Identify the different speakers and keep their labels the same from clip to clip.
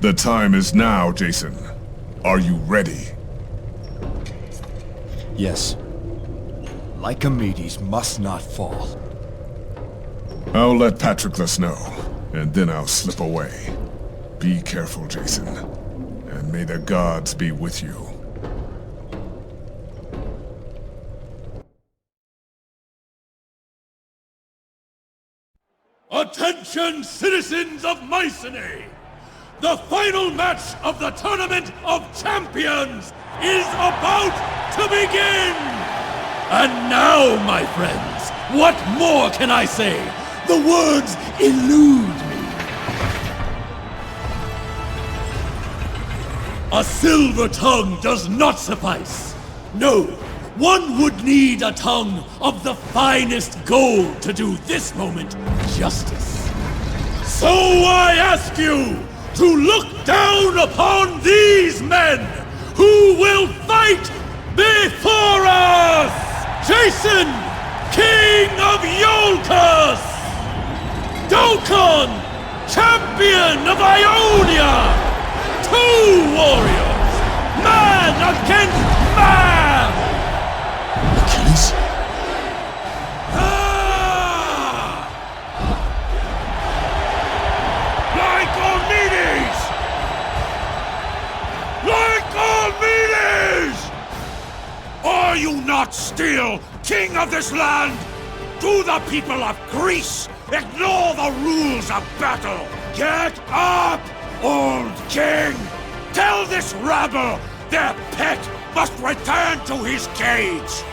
Speaker 1: The time is now, Jason. Are you ready?
Speaker 2: Yes. Lycomedes must not fall.
Speaker 1: I'll let Patroclus know, and then I'll slip away. Be careful, Jason. And may the gods be with you.
Speaker 3: Attention, citizens of Mycenae! The final match of the Tournament of Champions is about to begin! And now, my friends, what more can I say? The words elude me. A silver tongue does not suffice. No, one would need a tongue of the finest gold to do this moment justice. So I ask you to look down upon these men who will fight before us! Jason, King of Iolcus! Dokon, Champion of Ionia! Two warriors, man against man!
Speaker 2: Achilles?
Speaker 3: Lycomedes! Are you not still king of this land? Do the people of Greece ignore the rules of battle? Get up, old king! Tell this rabble their pet must return to his cage!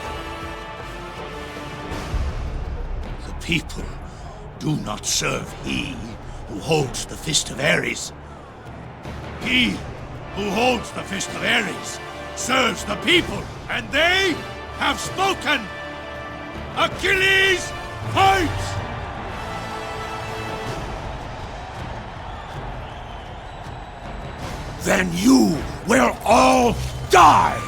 Speaker 3: The people do not serve he who holds the fist of Ares. He who holds the fist of Ares serves the people, and they have spoken! Achilles, fight! Then you will all die!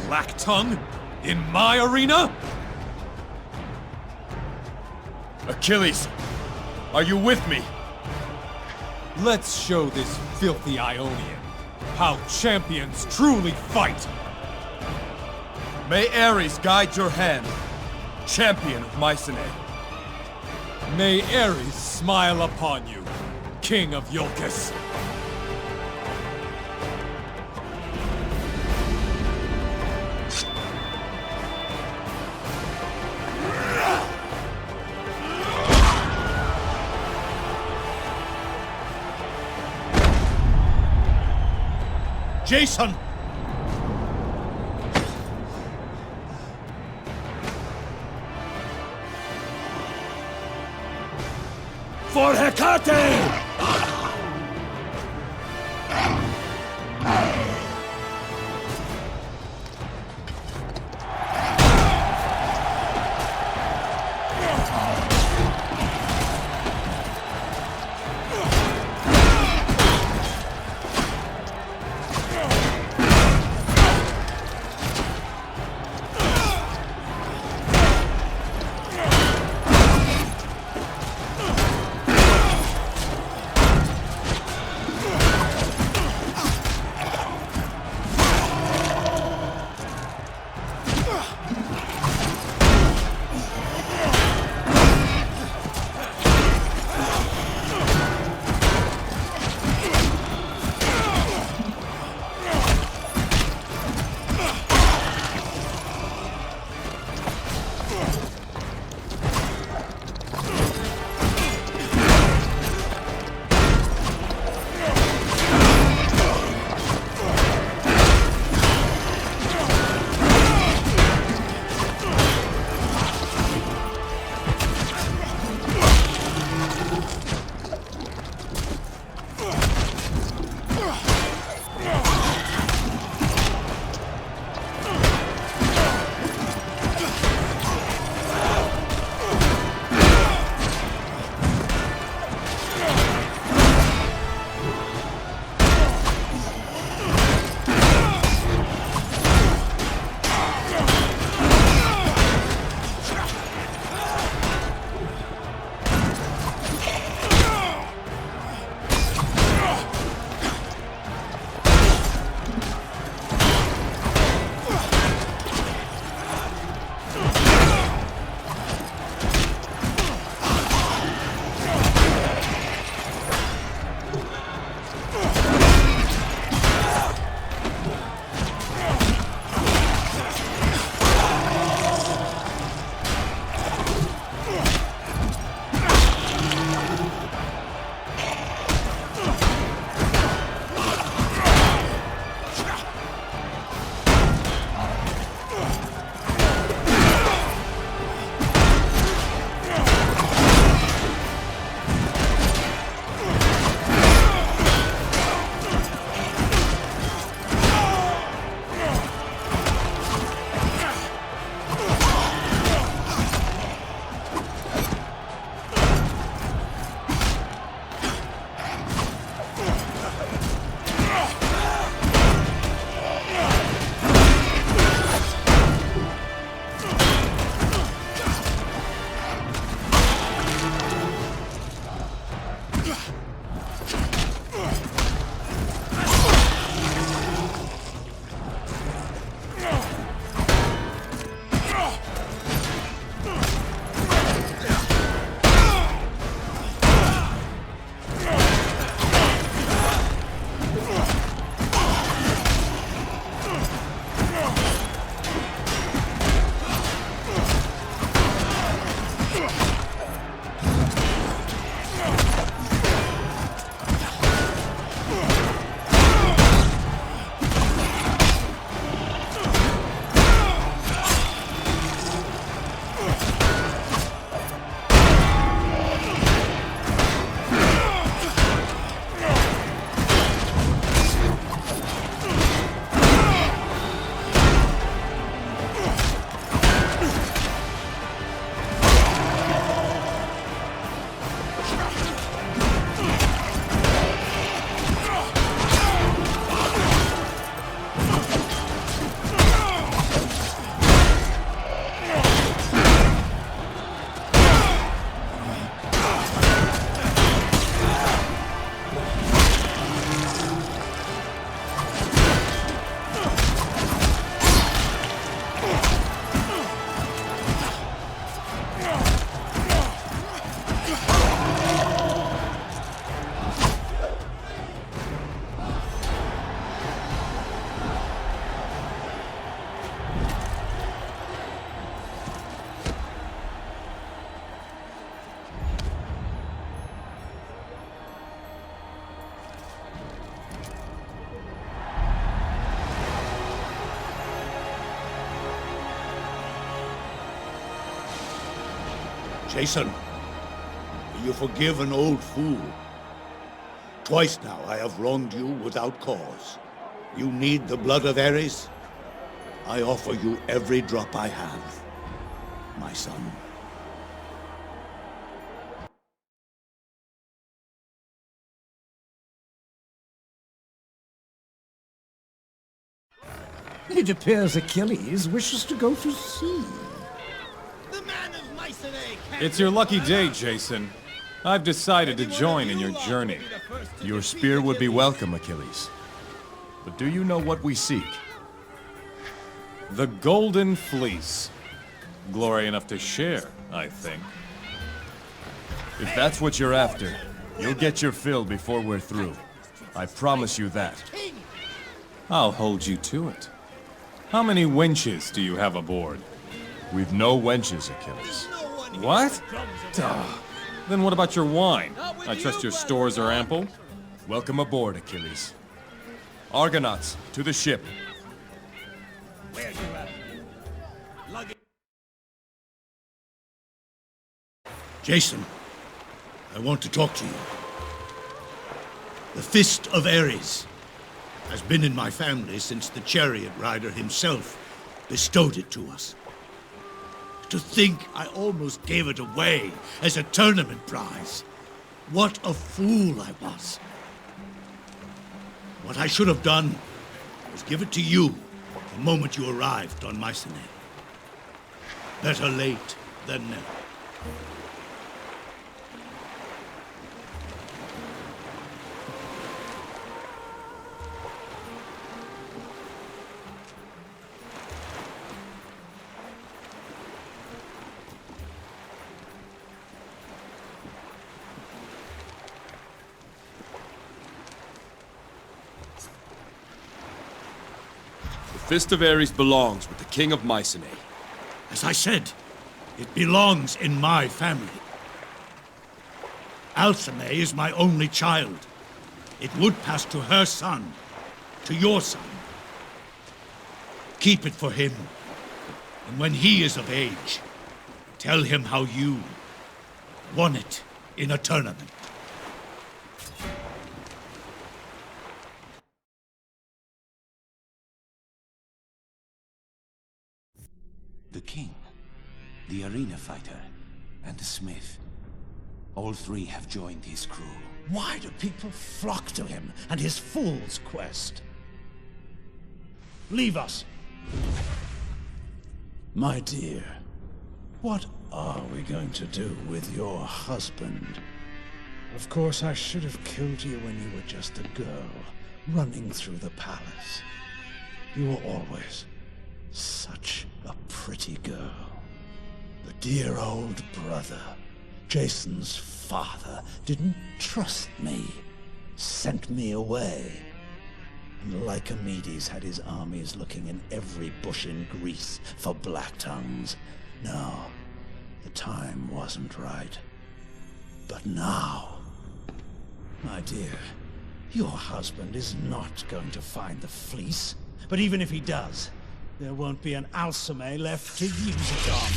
Speaker 3: Black tongue? In my arena?
Speaker 2: Achilles, are you with me?
Speaker 4: Let's show this filthy Ionian how champions truly fight!
Speaker 2: May Ares guide your hand, champion of Mycenae.
Speaker 4: May Ares smile upon you, King of Iolcus.
Speaker 3: Jason! For Hecate!
Speaker 5: Jason, will you forgive an old fool? Twice now I have wronged you without cause. You need the blood of Ares? I offer you every drop I have, my son.
Speaker 6: It appears Achilles wishes to go to sea.
Speaker 4: It's your lucky day, Jason. I've decided to join in your journey.
Speaker 2: Your spear would be welcome, Achilles. But do you know what we seek?
Speaker 4: The Golden Fleece. Glory enough to share, I think.
Speaker 2: If that's what you're after, you'll get your fill before we're through. I promise you that.
Speaker 4: I'll hold you to it. How many winches do you have aboard?
Speaker 2: We've no wenches, Achilles.
Speaker 4: What? Duh. Then what about your wine? I trust your stores are ample?
Speaker 2: Welcome aboard, Achilles. Argonauts, to the ship.
Speaker 5: Jason, I want to talk to you. The Fist of Ares has been in my family since the chariot rider himself bestowed it to us. To think I almost gave it away as a tournament prize. What a fool I was. What I should have done was give it to you the moment you arrived on Mycenae. Better late than never.
Speaker 2: The Fist of Ares belongs with the King of Mycenae.
Speaker 5: As I said, it belongs in my family. Alcime is my only child. It would pass to her son, to your son. Keep it for him, and when he is of age, tell him how you won it in a tournament.
Speaker 7: The king, the arena fighter, and the smith. All three have joined his crew.
Speaker 6: Why do people flock to him and his fool's quest? Leave us. My dear, what are we going to do with your husband? Of course, I should have killed you when you were just a girl, running through the palace. You were always such a pretty girl. The dear old brother, Jason's father, didn't trust me, sent me away. And Lycomedes had his armies looking in every bush in Greece for black tongues. No, the time wasn't right. But now, my dear, your husband is not going to find the fleece. But even if he does, there won't be an Alcime left to use it on.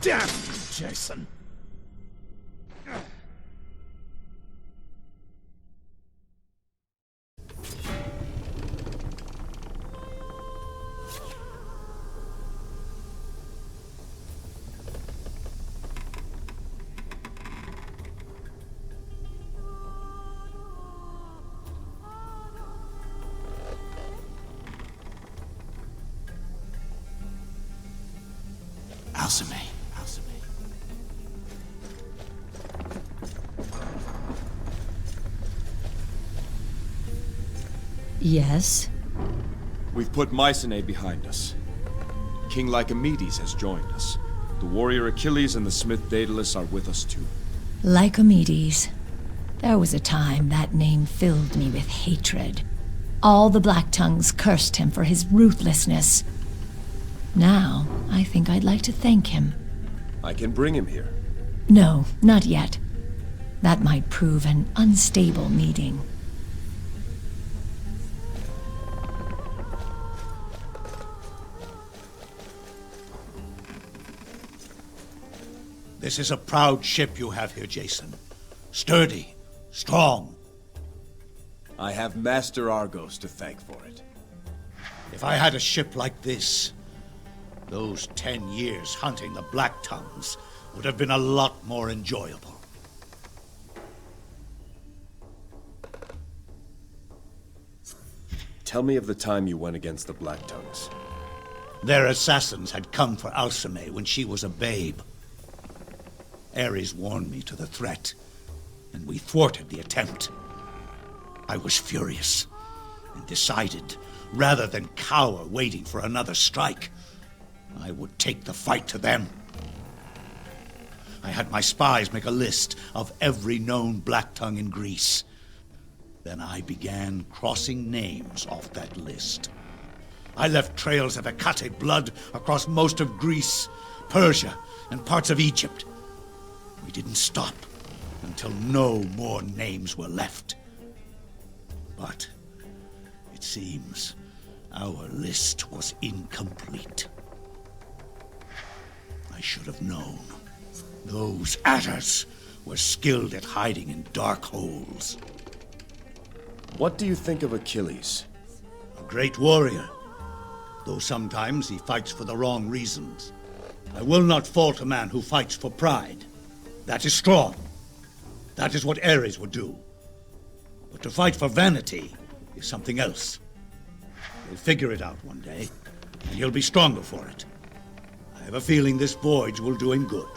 Speaker 6: Damn you, Jason.
Speaker 7: Alcime.
Speaker 8: Yes?
Speaker 2: We've put Mycenae behind us. King Lycomedes has joined us. The warrior Achilles and the smith Daedalus are with us too.
Speaker 8: Lycomedes. There was a time that name filled me with hatred. All the Black Tongues cursed him for his ruthlessness. Now, I think I'd like to thank him.
Speaker 2: I can bring him here.
Speaker 8: No, not yet. That might prove an unstable meeting.
Speaker 5: This is a proud ship you have here, Jason. Sturdy, strong.
Speaker 2: I have Master Argos to thank for it.
Speaker 5: If I had a ship like this, those 10 years hunting the Black Tongues would have been a lot more enjoyable.
Speaker 2: Tell me of the time you went against the Black Tongues.
Speaker 5: Their assassins had come for Alcime when she was a babe. Ares warned me to the threat, and we thwarted the attempt. I was furious, and decided, rather than cower waiting for another strike, I would take the fight to them. I had my spies make a list of every known Black Tongue in Greece. Then I began crossing names off that list. I left trails of Hecate blood across most of Greece, Persia, and parts of Egypt. We didn't stop until no more names were left. But it seems our list was incomplete. I should have known. Those adders were skilled at hiding in dark holes.
Speaker 2: What do you think of Achilles?
Speaker 5: A great warrior, though sometimes he fights for the wrong reasons. I will not fault a man who fights for pride. That is strong. That is what Ares would do. But to fight for vanity is something else. He'll figure it out one day, and he'll be stronger for it. I have a feeling this voyage will do him good.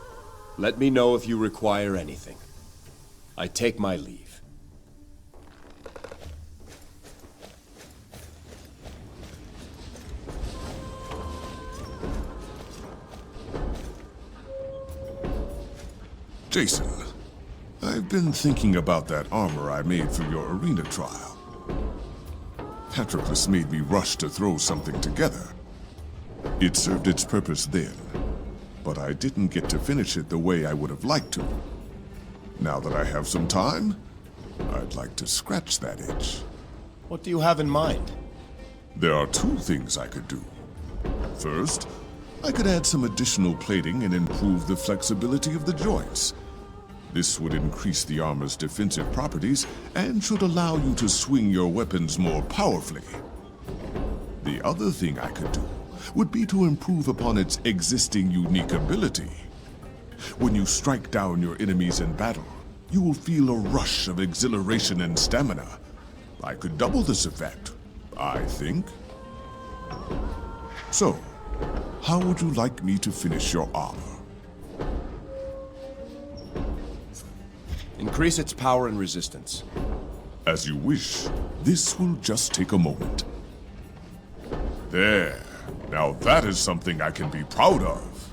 Speaker 2: Let me know if you require anything. I take my leave.
Speaker 1: Jason, I've been thinking about that armor I made for your arena trial. Patroclus made me rush to throw something together. It served its purpose then, but I didn't get to finish it the way I would have liked to. Now that I have some time, I'd like to scratch that itch.
Speaker 2: What do you have in mind?
Speaker 1: There are two things I could do. First, I could add some additional plating and improve the flexibility of the joints. This would increase the armor's defensive properties and should allow you to swing your weapons more powerfully. The other thing I could do would be to improve upon its existing unique ability. When you strike down your enemies in battle, you will feel a rush of exhilaration and stamina. I could double this effect, I think. So, how would you like me to finish your armor?
Speaker 2: Increase its power and resistance.
Speaker 1: As you wish. This will just take a moment. There. Now that is something I can be proud of.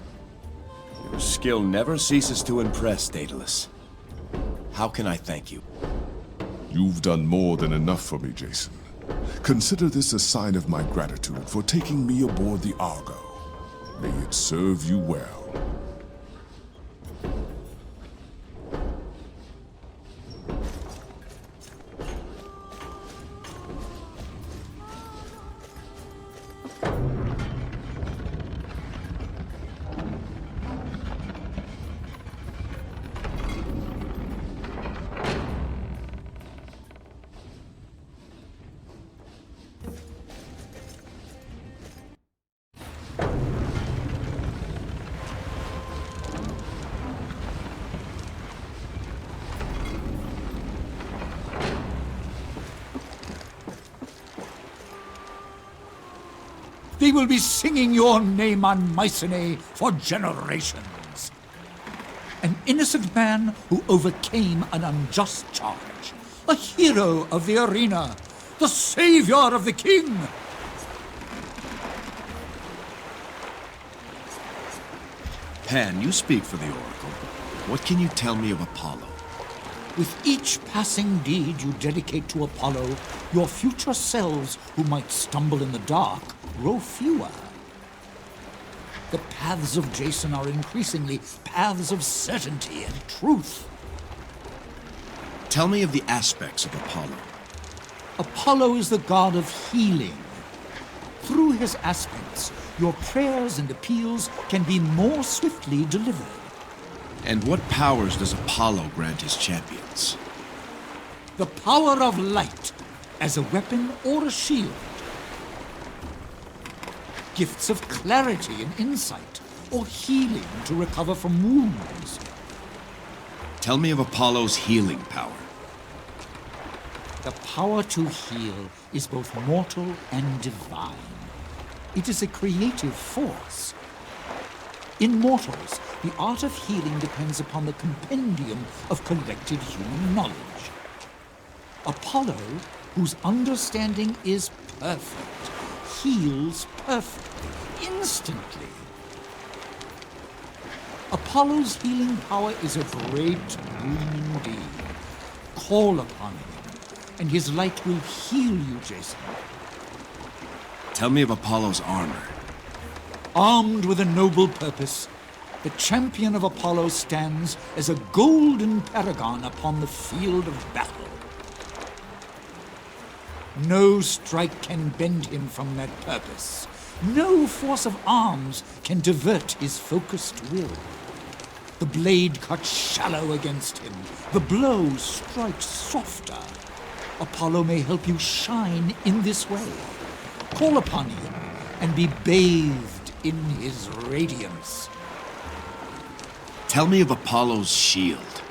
Speaker 2: Your skill never ceases to impress, Daedalus. How can I thank you?
Speaker 1: You've done more than enough for me, Jason. Consider this a sign of my gratitude for taking me aboard the Argo. May it serve you well.
Speaker 6: They will be singing your name on Mycenae for generations. An innocent man who overcame an unjust charge. A hero of the arena. The savior of the king.
Speaker 2: Pan, you speak for the Oracle. What can you tell me of Apollo?
Speaker 6: With each passing deed you dedicate to Apollo, your future selves who might stumble in the dark grow fewer. The paths of Jason are increasingly paths of certainty and truth.
Speaker 2: Tell me of the aspects of Apollo.
Speaker 6: Apollo is the god of healing. Through his aspects, your prayers and appeals can be more swiftly delivered.
Speaker 2: And what powers does Apollo grant his champions?
Speaker 9: The power of light as a weapon or a shield. Gifts of clarity and insight, or healing to recover from wounds.
Speaker 2: Tell me of Apollo's healing power.
Speaker 9: The power to heal is both mortal and divine. It is a creative force. In mortals, the art of healing depends upon the compendium of collected human knowledge. Apollo, whose understanding is perfect, heals perfectly, instantly. Apollo's healing power is a great boon indeed. Call upon him, and his light will heal you, Jason.
Speaker 2: Tell me of Apollo's armor.
Speaker 9: Armed with a noble purpose, the champion of Apollo stands as a golden paragon upon the field of battle. No strike can bend him from that purpose. No force of arms can divert his focused will. The blade cuts shallow against him. The blow strikes softer. Apollo may help you shine in this way. Call upon him and be bathed in his radiance.
Speaker 2: Tell me of Apollo's shield.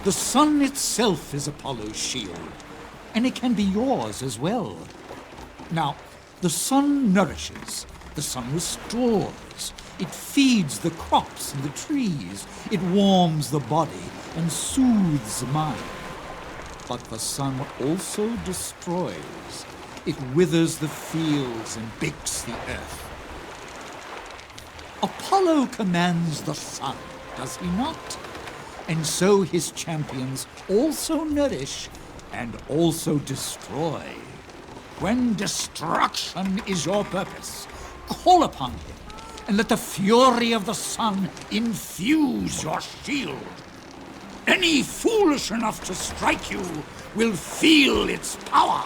Speaker 9: The sun itself is Apollo's shield, and it can be yours as well. Now, the sun nourishes, the sun restores, it feeds the crops and the trees, it warms the body and soothes the mind. But the sun also destroys. It withers the fields and bakes the earth. Apollo commands the sun, does he not? And so his champions also nourish and also destroy. When destruction is your purpose, call upon him, and let the fury of the sun infuse your shield. Any foolish enough to strike you will feel its power.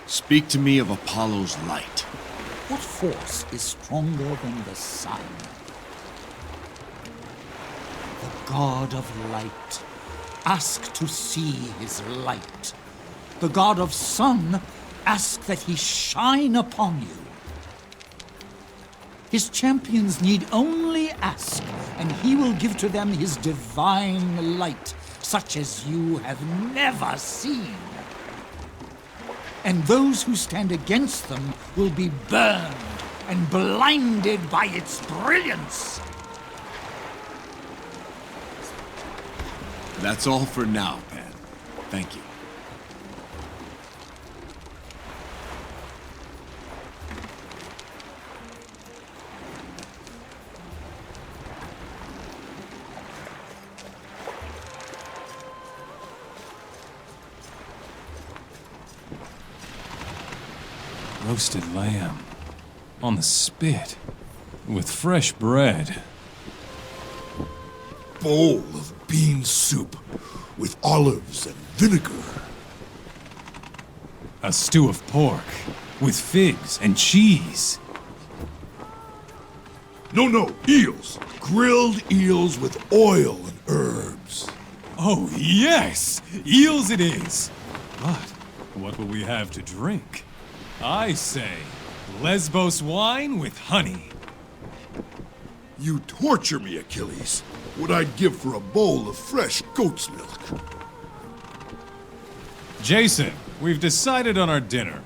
Speaker 2: Speak to me of Apollo's light.
Speaker 9: What force is stronger than the sun? The god of light. Ask to see his light. The god of sun, ask that he shine upon you. His champions need only ask, and he will give to them his divine light, such as you have never seen. And those who stand against them will be burned and blinded by its brilliance.
Speaker 2: That's all for now, Pan. Thank you.
Speaker 4: Roasted lamb. On the spit. With fresh bread.
Speaker 10: Bowl of bean soup with olives and vinegar.
Speaker 4: A stew of pork. With figs and cheese.
Speaker 10: No, eels. Grilled eels with oil and herbs.
Speaker 4: Oh, yes! Eels it is! But what will we have to drink? I say, Lesbos wine with honey.
Speaker 10: You torture me, Achilles. What I'd give for a bowl of fresh goat's milk.
Speaker 4: Jason, we've decided on our dinner.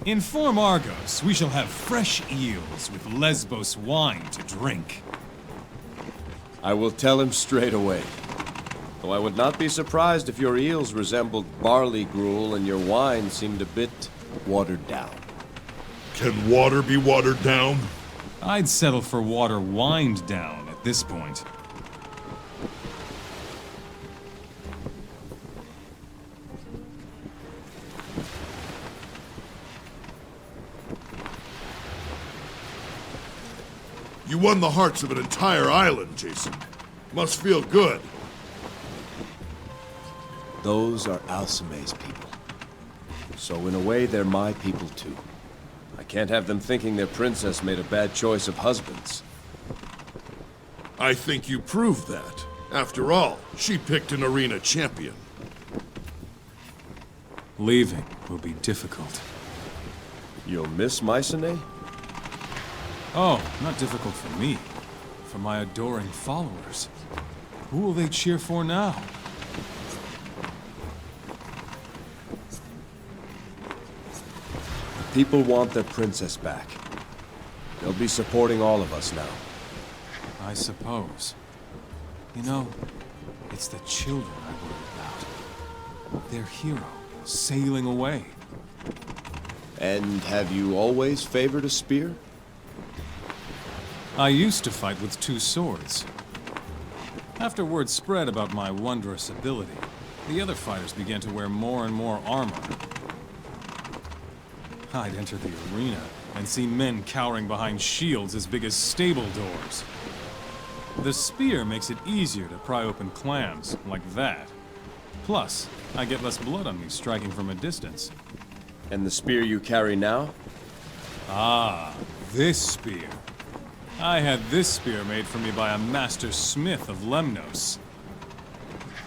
Speaker 4: Inform Argos we shall have fresh eels with Lesbos wine to drink.
Speaker 2: I will tell him straight away. Though I would not be surprised if your eels resembled barley gruel and your wine seemed a bit watered down.
Speaker 10: Can water be watered down?
Speaker 4: I'd settle for water wined down at this point.
Speaker 10: You won the hearts of an entire island, Jason. Must feel good.
Speaker 2: Those are Alcime's people. So in a way, they're my people too. I can't have them thinking their princess made a bad choice of husbands.
Speaker 10: I think you proved that. After all, she picked an arena champion.
Speaker 4: Leaving will be difficult.
Speaker 2: You'll miss Mycenae?
Speaker 4: Oh, not difficult for me. For my adoring followers. Who will they cheer for now?
Speaker 2: People want their princess back. They'll be supporting all of us now.
Speaker 4: I suppose. You know, it's the children I worry about. Their hero, sailing away.
Speaker 2: And have you always favored a spear?
Speaker 4: I used to fight with 2 swords. After word spread about my wondrous ability, the other fighters began to wear more and more armor. I'd enter the arena and see men cowering behind shields as big as stable doors. The spear makes it easier to pry open clams, like that. Plus, I get less blood on me striking from a distance.
Speaker 2: And the spear you carry now?
Speaker 4: Ah, this spear. I had this spear made for me by a master smith of Lemnos.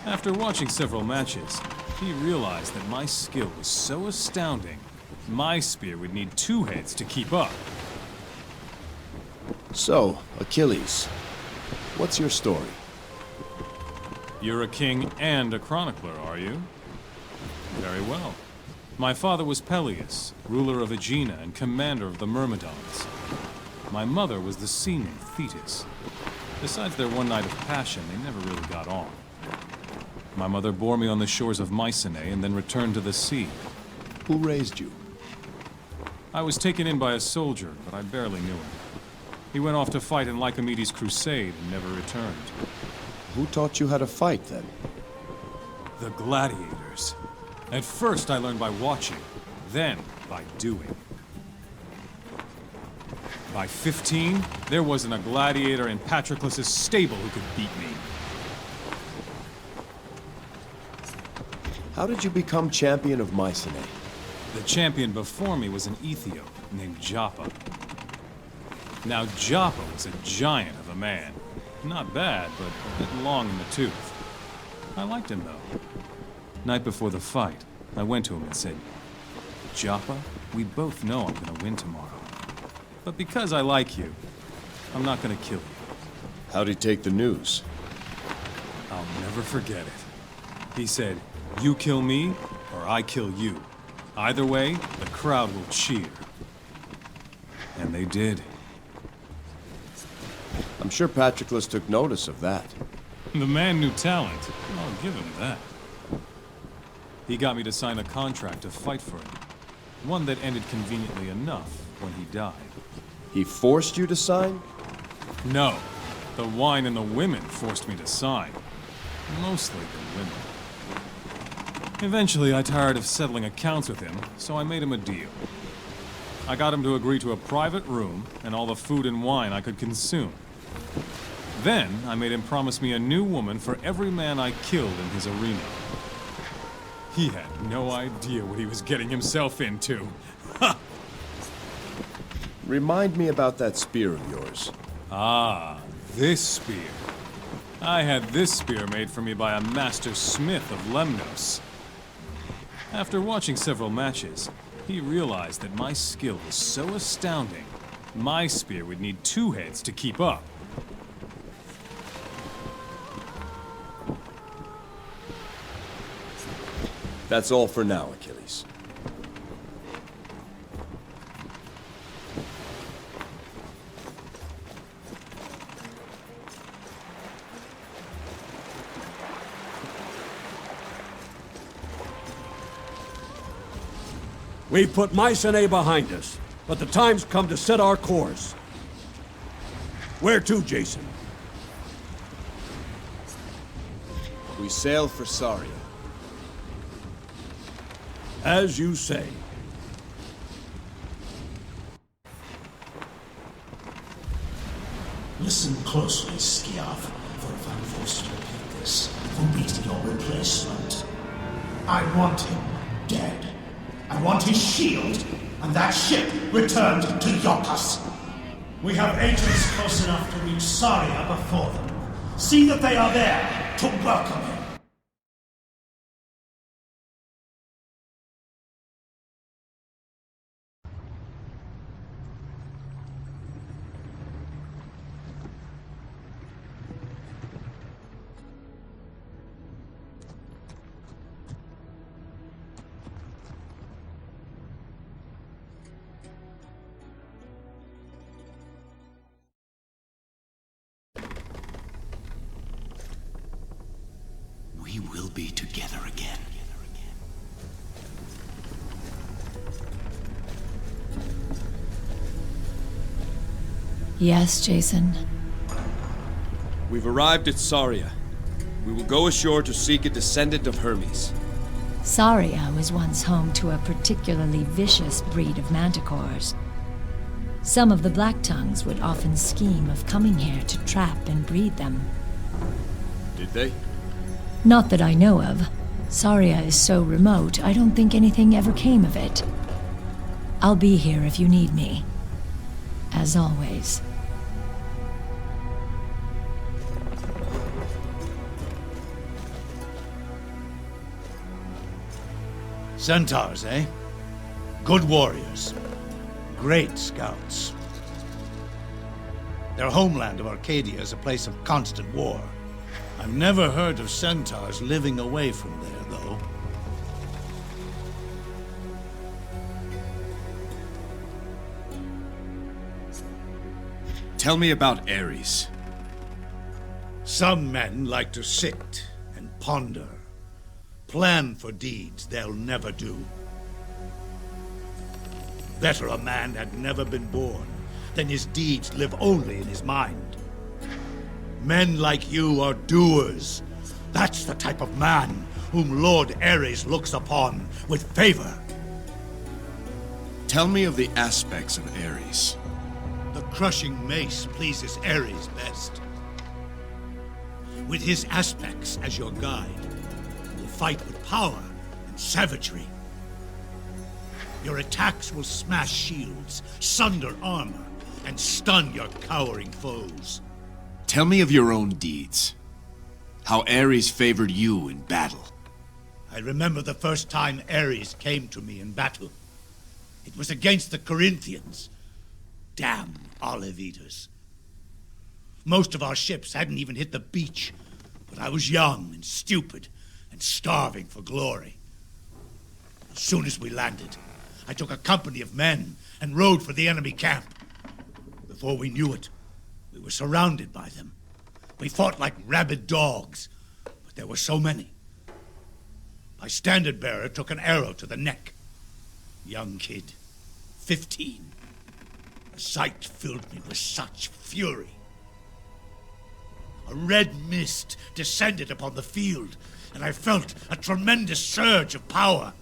Speaker 4: After watching several matches, he realized that my skill was so astounding, my spear would need 2 heads to keep up.
Speaker 2: So, Achilles, what's your story?
Speaker 4: You're a king and a chronicler, are you? Very well. My father was Peleus, ruler of Aegina and commander of the Myrmidons. My mother was the sea nymph Thetis. Besides their one night of passion, they never really got on. My mother bore me on the shores of Mycenae and then returned to the sea.
Speaker 2: Who raised you?
Speaker 4: I was taken in by a soldier, but I barely knew him. He went off to fight in Lycomedes' crusade and never returned.
Speaker 2: Who taught you how to fight, then?
Speaker 4: The gladiators. At first I learned by watching, then by doing. By 15, there wasn't a gladiator in Patroclus' stable who could beat me.
Speaker 2: How did you become champion of Mycenae?
Speaker 4: The champion before me was an Ethiop named Joppa. Now Joppa was a giant of a man. Not bad, but a bit long in the tooth. I liked him though. Night before the fight, I went to him and said, Joppa, we both know I'm gonna win tomorrow. But because I like you, I'm not gonna kill you.
Speaker 2: How'd he take the news?
Speaker 4: I'll never forget it. He said, you kill me, or I kill you. Either way, the crowd will cheer. And they did.
Speaker 2: I'm sure Patroclus took notice of that.
Speaker 4: The man knew talent. I'll give him that. He got me to sign a contract to fight for him. One that ended conveniently enough when he died.
Speaker 2: He forced you to sign?
Speaker 4: No. The wine and the women forced me to sign. Mostly the women. Eventually, I tired of settling accounts with him, so I made him a deal. I got him to agree to a private room and all the food and wine I could consume. Then, I made him promise me a new woman for every man I killed in his arena. He had no idea what he was getting himself into. Ha!
Speaker 2: Remind me about that spear of yours.
Speaker 4: Ah, this spear. I had this spear made for me by a master smith of Lemnos. After watching several matches, he realized that my skill was so astounding, my spear would need 2 heads to keep up.
Speaker 2: That's all for now, Achilles.
Speaker 11: We've put Mycenae behind us, but the time's come to set our course. Where to, Jason?
Speaker 2: We sail for Saria.
Speaker 11: As you say.
Speaker 6: Listen closely, Skiav, for if I'm forced to repeat this, will be to your replacement. I want him dead. I want his shield, and that ship returned to Iolcus. We have agents close enough to reach Saria before them. See that they are there to welcome him.
Speaker 7: We will be together again.
Speaker 8: Yes, Jason.
Speaker 2: We've arrived at Saria. We will go ashore to seek a descendant of Hermes.
Speaker 8: Saria was once home to a particularly vicious breed of manticores. Some of the Black Tongues would often scheme of coming here to trap and breed them.
Speaker 2: Did they?
Speaker 8: Not that I know of. Saria is so remote, I don't think anything ever came of it. I'll be here if you need me. As always.
Speaker 5: Centaurs, eh? Good warriors. Great scouts. Their homeland of Arcadia is a place of constant war. I've never heard of centaurs living away from there, though.
Speaker 2: Tell me about Ares.
Speaker 5: Some men like to sit and ponder. Plan for deeds they'll never do. Better a man had never been born than his deeds live only in his mind. Men like you are doers. That's the type of man whom Lord Ares looks upon with favor.
Speaker 2: Tell me of the aspects of Ares.
Speaker 5: The crushing mace pleases Ares best. With his aspects as your guide, you will fight with power and savagery. Your attacks will smash shields, sunder armor, and stun your cowering foes.
Speaker 2: Tell me of your own deeds. How Ares favored you in battle.
Speaker 5: I remember the first time Ares came to me in battle. It was against the Corinthians. Damn olive eaters. Most of our ships hadn't even hit the beach, but I was young and stupid and starving for glory. As soon as we landed, I took a company of men and rode for the enemy camp. Before we knew it, we were surrounded by them. We fought like rabid dogs, but there were so many. My standard bearer took an arrow to the neck. Young kid, 15. The sight filled me with such fury. A red mist descended upon the field, and I felt a tremendous surge of power.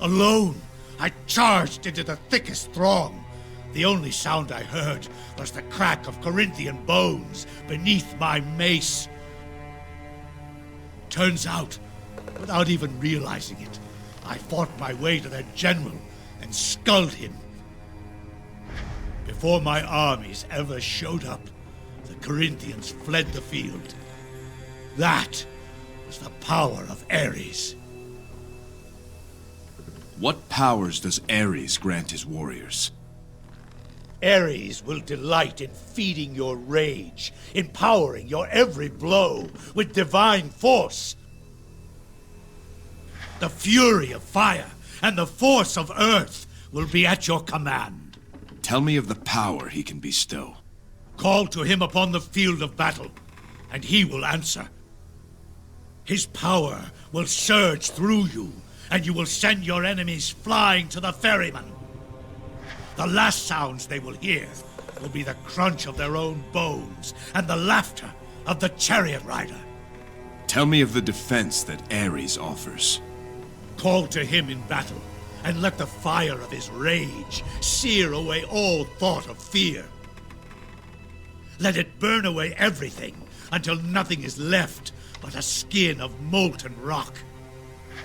Speaker 5: Alone, I charged into the thickest throng. The only sound I heard was the crack of Corinthian bones beneath my mace. Turns out, without even realizing it, I fought my way to their general and sculled him. Before my armies ever showed up, the Corinthians fled the field. That was the power of Ares.
Speaker 2: What powers does Ares grant his warriors?
Speaker 5: Ares will delight in feeding your rage, empowering your every blow with divine force. The fury of fire and the force of earth will be at your command.
Speaker 2: Tell me of the power he can bestow.
Speaker 5: Call to him upon the field of battle, and he will answer. His power will surge through you, and you will send your enemies flying to the ferryman. The last sounds they will hear will be the crunch of their own bones and the laughter of the chariot rider.
Speaker 2: Tell me of the defense that Ares offers.
Speaker 5: Call to him in battle, and let the fire of his rage sear away all thought of fear. Let it burn away everything until nothing is left but a skin of molten rock.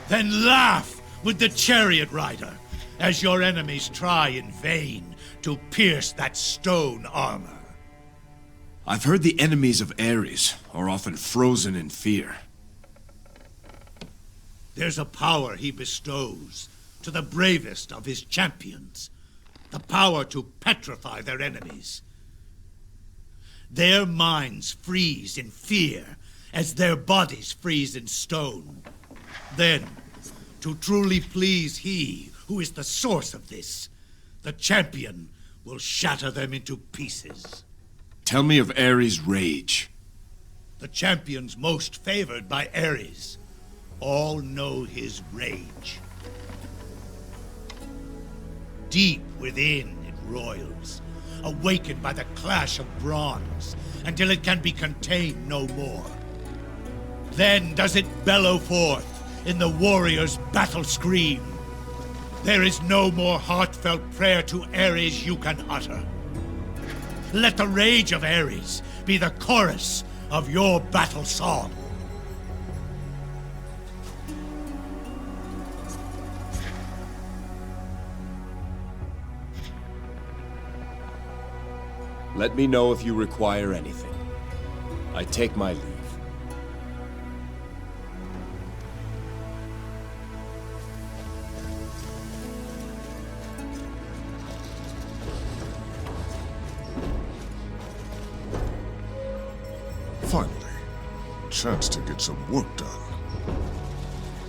Speaker 5: Then laugh with the chariot rider as your enemies try in vain to pierce that stone armor.
Speaker 2: I've heard the enemies of Ares are often frozen in fear.
Speaker 5: There's a power he bestows to the bravest of his champions. The power to petrify their enemies. Their minds freeze in fear as their bodies freeze in stone. Then, to truly please he who is the source of this, the champion will shatter them into pieces.
Speaker 2: Tell me of Ares' rage.
Speaker 5: The champions most favored by Ares all know his rage. Deep within it roils, awakened by the clash of bronze, until it can be contained no more. Then does it bellow forth in the warrior's battle scream. There is no more heartfelt prayer to Ares you can utter. Let the rage of Ares be the chorus of your battle song.
Speaker 2: Let me know if you require anything. I take my leave.
Speaker 1: Finally, chance to get some work done.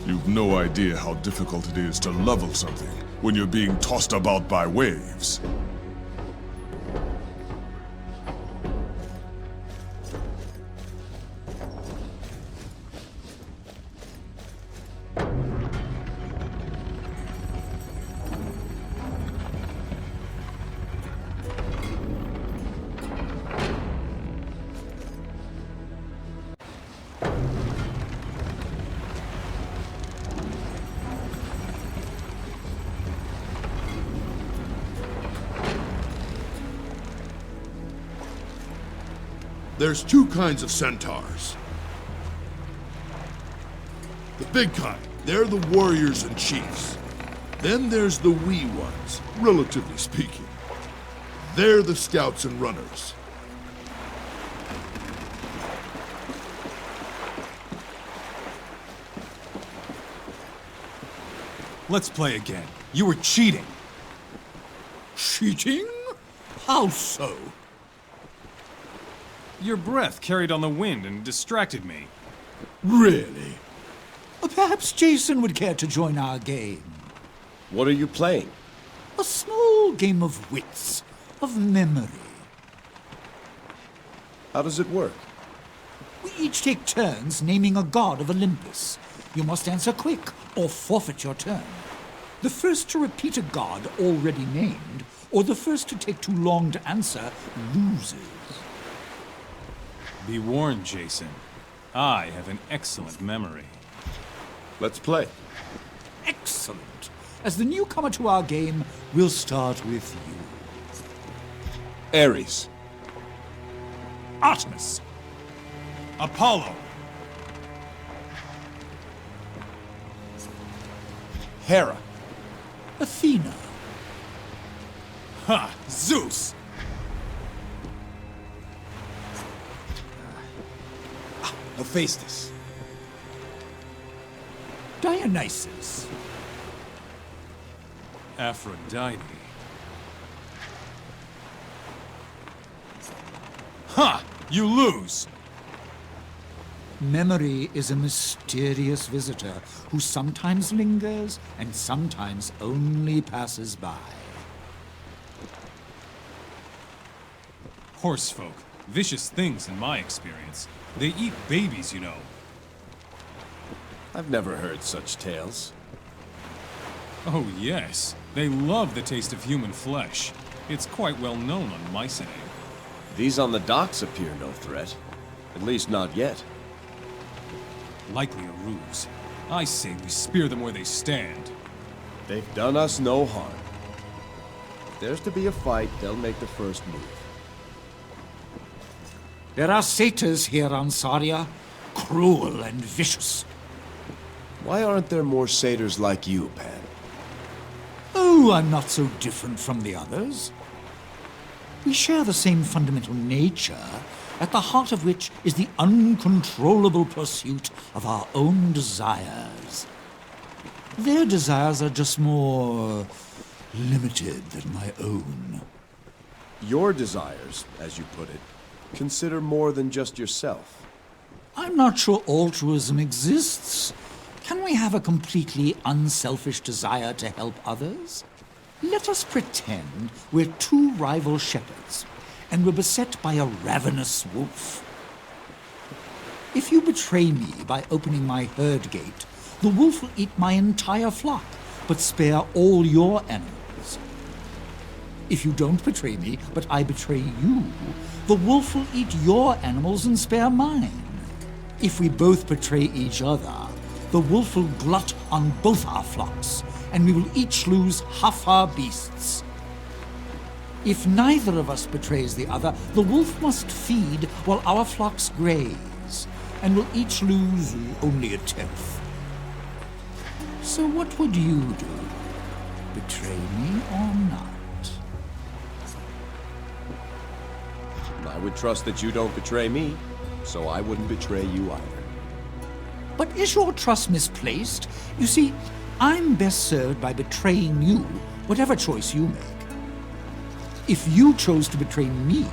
Speaker 1: You've no idea how difficult it is to level something when you're being tossed about by waves.
Speaker 10: There's two kinds of centaurs. The big kind, they're the warriors and chiefs. Then there's the wee ones, relatively speaking. They're the scouts and runners.
Speaker 4: Let's play again. You were cheating.
Speaker 9: Cheating? How so?
Speaker 4: Your breath carried on the wind and distracted me.
Speaker 9: Really? Perhaps Jason would care to join our game.
Speaker 2: What are you playing?
Speaker 9: A small game of wits, of memory.
Speaker 2: How does it work?
Speaker 9: We each take turns naming a god of Olympus. You must answer quick, or forfeit your turn. The first to repeat a god already named, or the first to take too long to answer, loses.
Speaker 4: Be warned, Jason. I have an excellent memory.
Speaker 2: Let's play.
Speaker 9: Excellent. As the newcomer to our game, we'll start with you.
Speaker 2: Ares.
Speaker 9: Artemis.
Speaker 4: Apollo!
Speaker 2: Hera.
Speaker 9: Athena.
Speaker 4: Ha! Zeus!
Speaker 2: Hephaestus.
Speaker 9: Dionysus.
Speaker 4: Aphrodite. Ha! You lose!
Speaker 9: Memory is a mysterious visitor who sometimes lingers and sometimes only passes by.
Speaker 4: Horsefolk. Vicious things in my experience. They eat babies, you know.
Speaker 2: I've never heard such tales.
Speaker 4: Oh, yes. They love the taste of human flesh. It's quite well known on Mycenae.
Speaker 2: These on the docks appear no threat. At least not yet.
Speaker 4: Likely a ruse. I say we spear them where they stand.
Speaker 2: They've done us no harm. If there's to be a fight, they'll make the first move.
Speaker 9: There are satyrs here on Saria, cruel and vicious.
Speaker 2: Why aren't there more satyrs like you, Pan?
Speaker 9: Oh, knew I'm not so different from the others. We share the same fundamental nature, at the heart of which is the uncontrollable pursuit of our own desires. Their desires are just more limited than my own.
Speaker 2: Your desires, as you put it, consider more than just yourself.
Speaker 9: I'm not sure altruism exists. Can we have a completely unselfish desire to help others? Let us pretend we're two rival shepherds, and we're beset by a ravenous wolf. If you betray me by opening my herd gate, the wolf will eat my entire flock, but spare all your animals. If you don't betray me, but I betray you, the wolf will eat your animals and spare mine. If we both betray each other, the wolf will glut on both our flocks, and we will each lose half our beasts. If neither of us betrays the other, the wolf must feed while our flocks graze, and we'll each lose only a tenth. So what would you do? Betray me or not?
Speaker 2: I would trust that you don't betray me, so I wouldn't betray you either.
Speaker 9: But is your trust misplaced? You see, I'm best served by betraying you, whatever choice you make. If you chose to betray me,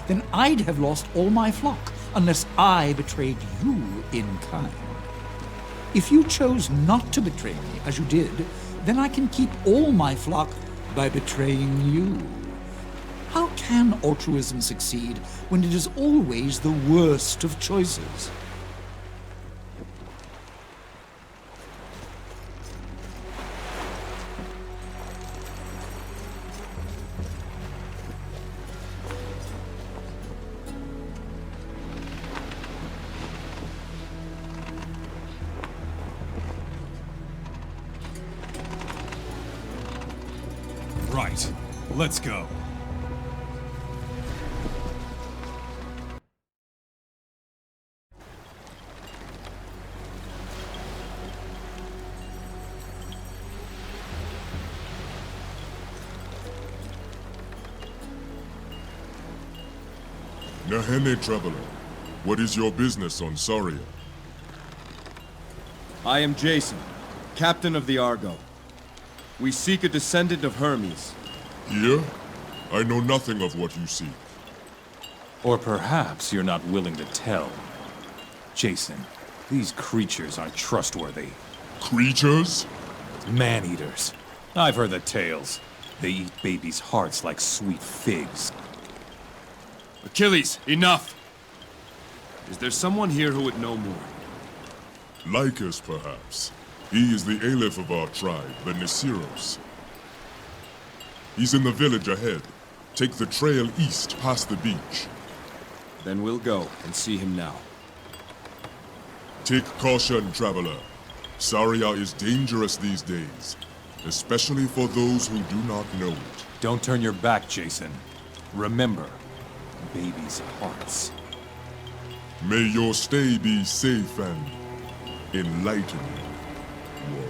Speaker 9: then I'd have lost all my flock, unless I betrayed you in kind. If you chose not to betray me, as you did, then I can keep all my flock by betraying you. How can altruism succeed when it is always the worst of choices?
Speaker 4: Right. Let's go.
Speaker 1: Nahene Traveler, what is your business on Saria?
Speaker 2: I am Jason, captain of the Argo. We seek a descendant of Hermes.
Speaker 1: Here? I know nothing of what you seek.
Speaker 4: Or perhaps you're not willing to tell. Jason, these creatures aren't trustworthy.
Speaker 1: Creatures?
Speaker 4: Man-eaters. I've heard the tales. They eat babies' hearts like sweet figs.
Speaker 2: Achilles, enough! Is there someone here who would know more?
Speaker 1: Lycus, perhaps. He is the Aleph of our tribe, the Nisiros. He's in the village ahead. Take the trail east past the beach.
Speaker 2: Then we'll go and see him now.
Speaker 1: Take caution, traveler. Saria is dangerous these days, especially for those who do not know it.
Speaker 4: Don't turn your back, Jason. Remember, babies' hearts.
Speaker 1: May your stay be safe and enlightening. Whoa.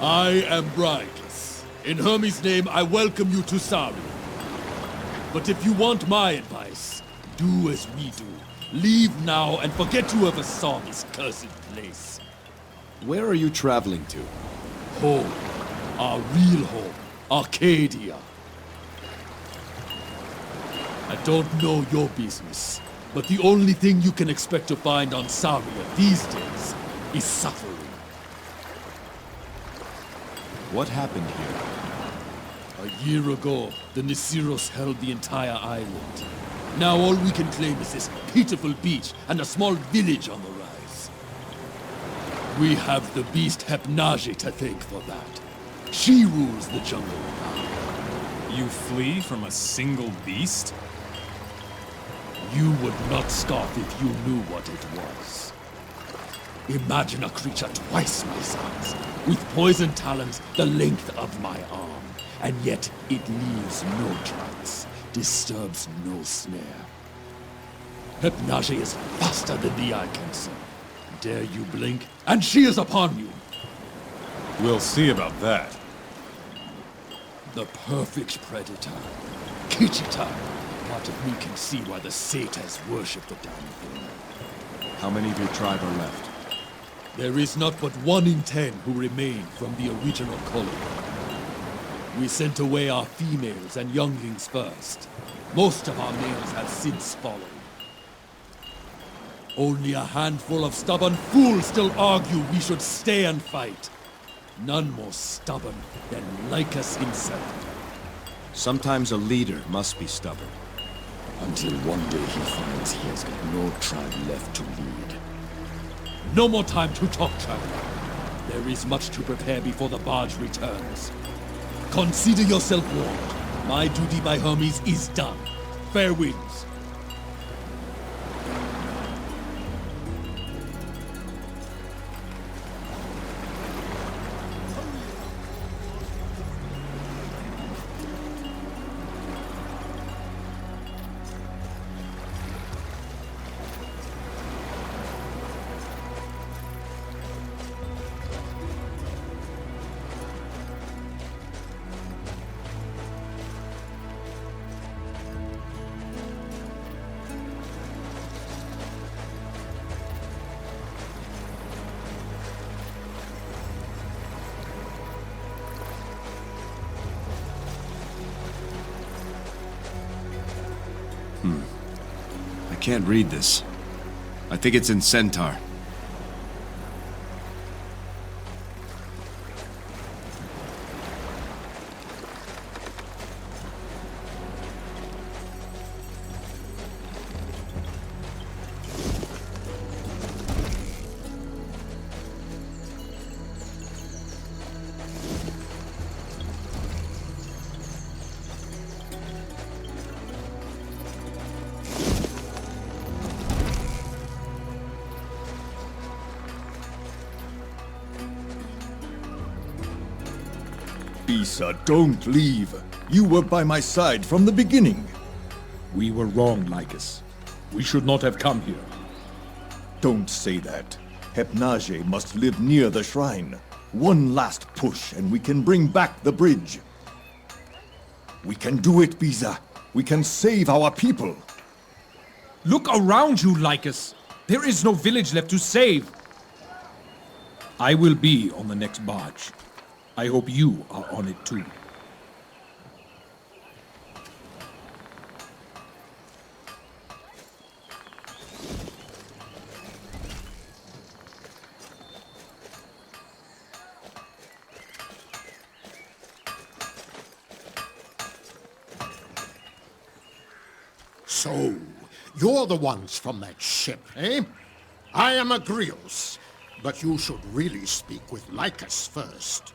Speaker 3: I am Brycus. In Hermes' name, I welcome you to Saria. But if you want my advice, do as we do. Leave now and forget you ever saw this cursed place.
Speaker 2: Where are you traveling to?
Speaker 3: Home. Our real home. Arcadia. I don't know your business, but the only thing you can expect to find on Saria these days is suffering.
Speaker 2: What happened here?
Speaker 3: A year ago, the Nisiros held the entire island. Now all we can claim is this pitiful beach and a small village on the rise. We have the beast Hepnage to thank for that. She rules the jungle now.
Speaker 4: You flee from a single beast?
Speaker 3: You would not scoff if you knew what it was. Imagine a creature twice my size, with poison talons the length of my arm, and yet it leaves no tracks, disturbs no snare. Hypnage is faster than the eye can see. Dare you blink, and she is upon you.
Speaker 4: We'll see about that.
Speaker 3: The perfect predator. Kichita. Part of me can see why the satyrs worship the damn thing.
Speaker 2: How many of your tribe are left?
Speaker 3: There is not but 1 in 10 who remain from the original colony. We sent away our females and younglings first. Most of our males have since followed. Only a handful of stubborn fools still argue we should stay and fight. None more stubborn than Lycus himself.
Speaker 2: Sometimes a leader must be stubborn.
Speaker 3: Until one day he finds he has got no tribe left to lead. No more time to talk, traveler. There is much to prepare before the barge returns. Consider yourself warned. My duty by Hermes is done. Fair winds.
Speaker 2: I can't read this. I think it's in Centaur.
Speaker 12: Isa, don't leave. You were by my side from the beginning.
Speaker 6: We were wrong, Lycus. We should not have come here.
Speaker 12: Don't say that. Hypnage must live near the shrine. One last push and we can bring back the bridge. We can do it, Biza. We can save our people.
Speaker 13: Look around you, Lycus. There is no village left to save.
Speaker 6: I will be on the next barge. I hope you are on it too.
Speaker 14: So, you're the ones from that ship, eh? I am Agrios, but you should really speak with Lycus first.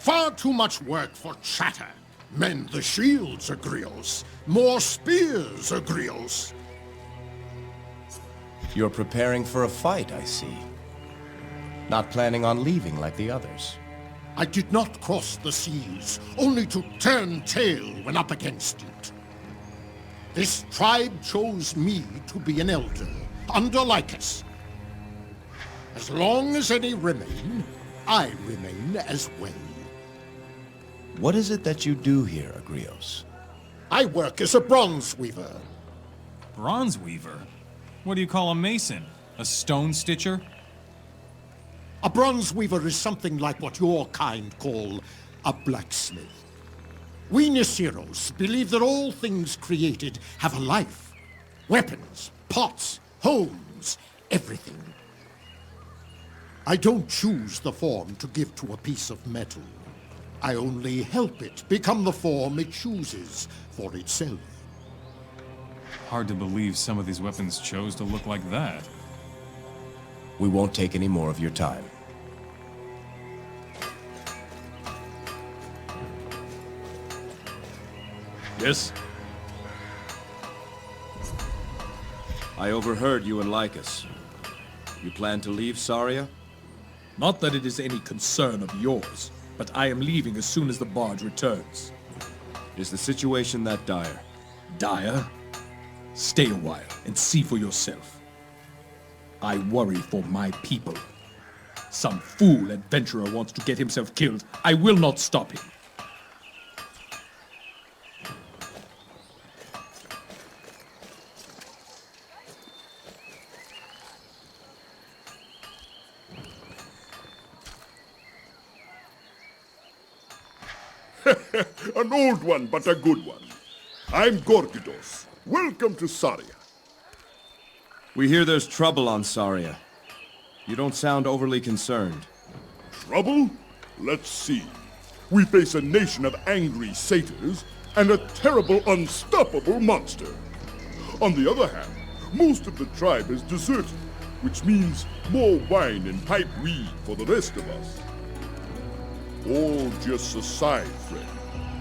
Speaker 14: Far too much work for chatter. Mend the shields, Agrios. More spears, Agrios.
Speaker 2: You're preparing for a fight, I see. Not planning on leaving like the others.
Speaker 14: I did not cross the seas, only to turn tail when up against it. This tribe chose me to be an elder, under Lycus. As long as any remain, I remain as well.
Speaker 2: What is it that you do here, Agrios?
Speaker 14: I work as a bronze weaver.
Speaker 4: Bronze weaver? What do you call a mason? A stone stitcher?
Speaker 14: A bronze weaver is something like what your kind call a blacksmith. We Nisiros believe that all things created have a life. Weapons, pots, homes, everything. I don't choose the form to give to a piece of metal. I only help it become the form it chooses for itself.
Speaker 4: Hard to believe some of these weapons chose to look like that.
Speaker 2: We won't take any more of your time.
Speaker 6: Yes?
Speaker 2: I overheard you and Lycus. You plan to leave Saria?
Speaker 6: Not that it is any concern of yours.
Speaker 13: but I am leaving as soon as the barge returns.
Speaker 2: Is the situation that dire?
Speaker 13: Dire? Stay a while and see for yourself. I worry for my people. Some fool adventurer wants to get himself killed. I will not stop him.
Speaker 10: An old one, but a good one. I'm Gorgidos. Welcome to Saria.
Speaker 2: We hear there's trouble on Saria. You don't sound overly concerned.
Speaker 10: Trouble? Let's see. We face a nation of angry satyrs and a terrible, unstoppable monster. On the other hand, most of the tribe is deserted, which means more wine and pipe weed for the rest of us. All just aside, friend.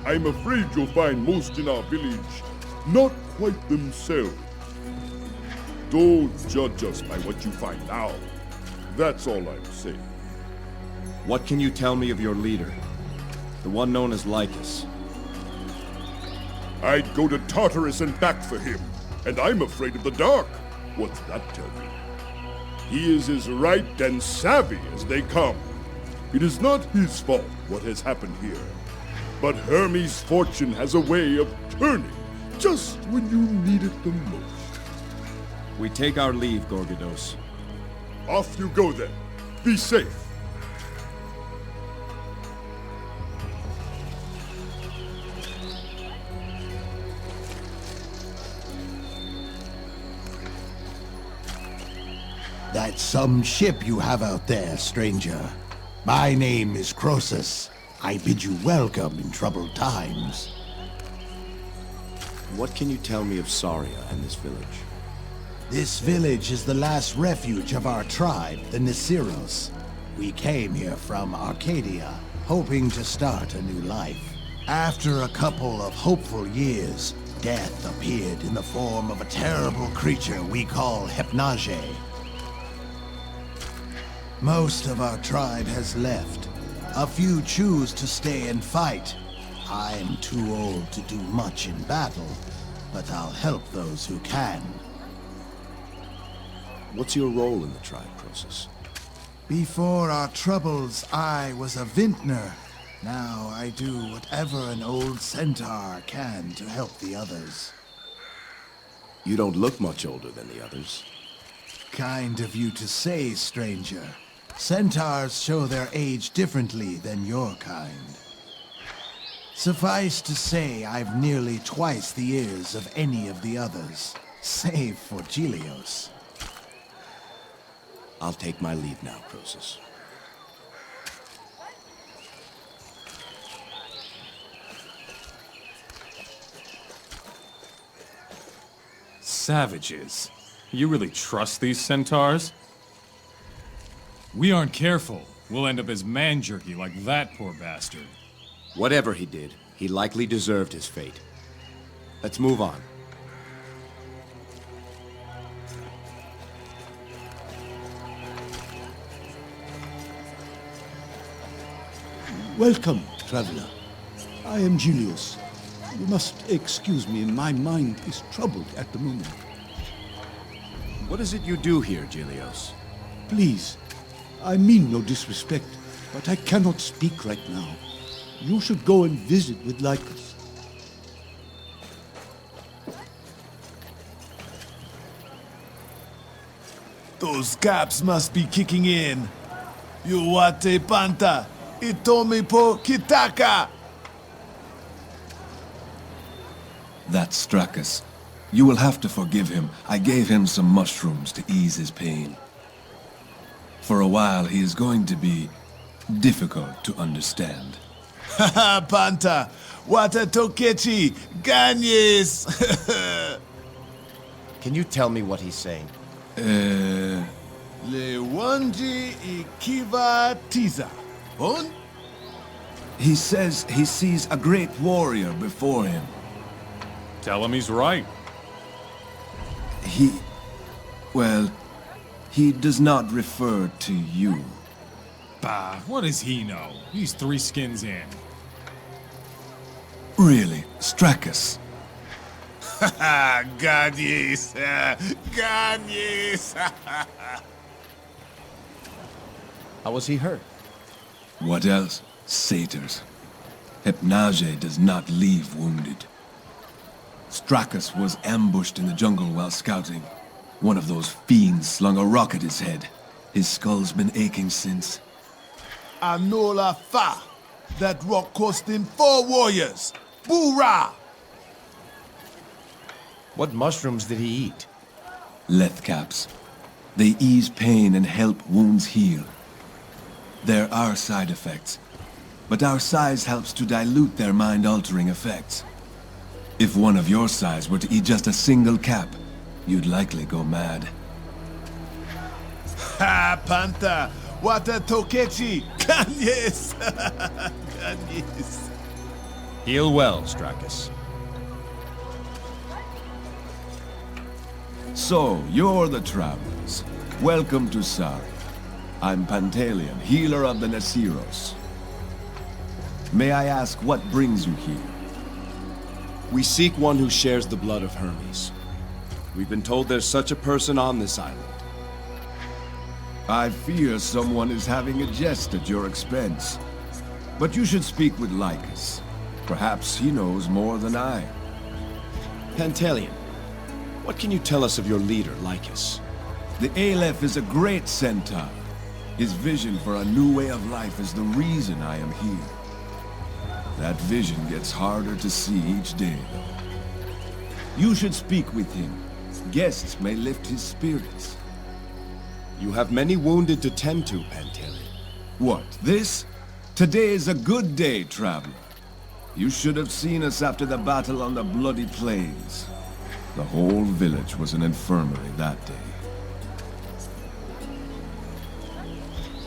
Speaker 10: I'm afraid you'll find most in our village not quite themselves. Don't judge us by what you find now. That's all I'm saying.
Speaker 2: What can you tell me of your leader? The one known as Lycus.
Speaker 10: I'd go to Tartarus and back for him, and I'm afraid of the dark. What's that tell me? He is as right and savvy as they come. It is not his fault what has happened here. But Hermes' fortune has a way of turning just when you need it the most.
Speaker 2: We take our leave, Gorgidos.
Speaker 10: Off you go then. Be safe.
Speaker 14: That's some ship you have out there, stranger. My name is Croesus. I bid you welcome in troubled times.
Speaker 2: What can you tell me of Saria and this village?
Speaker 14: This village is the last refuge of our tribe, the Nisiros. We came here from Arcadia, hoping to start a new life. After a couple of hopeful years, death appeared in the form of a terrible creature we call Hypnage. Most of our tribe has left. A few choose to stay and fight. I'm too old to do much in battle, but I'll help those who can.
Speaker 2: What's your role in the tribe, Croesus?
Speaker 14: Before our troubles, I was a vintner. Now I do whatever an old centaur can to help the others.
Speaker 2: You don't look much older than the others.
Speaker 14: Kind of you to say, stranger. Centaurs show their age differently than your kind. Suffice to say, I've nearly twice the years of any of the others, save for Gilios.
Speaker 2: I'll take my leave now, Croesus.
Speaker 4: Savages. You really trust these centaurs? We aren't careful. We'll end up as man jerky like that poor bastard.
Speaker 2: Whatever he did, he likely deserved his fate. Let's move on.
Speaker 5: Welcome, traveler. I am Julius. You must excuse me, my mind is troubled at the moment.
Speaker 2: What is it you do here, Gilios?
Speaker 5: Please, I mean no disrespect, but I cannot speak right now. You should go and visit with Lycus.
Speaker 15: Those caps must be kicking in. Yuwate panta, itomi po kitaka.
Speaker 6: That struck us. You will have to forgive him. I gave him some mushrooms to ease his pain. For a while, he is going to be difficult to understand.
Speaker 15: Haha, panta, wata tokechi, ganyes.
Speaker 2: Can you tell me what he's saying?
Speaker 15: Le wanji ikiva tiza. On?
Speaker 6: He says he sees a great warrior before him.
Speaker 4: Tell him he's right.
Speaker 6: Well, he does not refer to you.
Speaker 4: Bah, what does he know? He's 3 skins in.
Speaker 15: Really, Stracus? God yes! God yes!
Speaker 2: How was he hurt?
Speaker 15: What else? Satyrs. Hypnage does not leave wounded. Stracus was ambushed in the jungle while scouting. One of those fiends slung a rock at his head. His skull's been aching since. Anola Fa! That rock cost him 4 warriors! Boorah!
Speaker 2: What mushrooms did he eat?
Speaker 15: Lethcaps. They ease pain and help wounds heal. There are side effects, but our size helps to dilute their mind-altering effects. If one of your size were to eat just a single cap, you'd likely go mad. Ha, Panther! What a Tokechi! Yes! Yes!
Speaker 2: Heal well, Stracus.
Speaker 15: So, you're the travelers. Welcome to Sari. I'm Pantaleon, healer of the Nasiros. May I ask what brings you here?
Speaker 2: We seek one who shares the blood of Hermes. We've been told there's such a person on this island.
Speaker 15: I fear someone is having a jest at your expense. But you should speak with Lycus. Perhaps he knows more than I.
Speaker 2: Pantaleon, what can you tell us of your leader, Lycus?
Speaker 15: The Aleph is a great centaur. His vision for a new way of life is the reason I am here. That vision gets harder to see each day, though. You should speak with him. Guests may lift his spirits.
Speaker 2: You have many wounded to tend to, Pantaleon.
Speaker 15: What, this? Today is a good day, traveler. You should have seen us after the battle on the bloody plains. The whole village was an infirmary that day.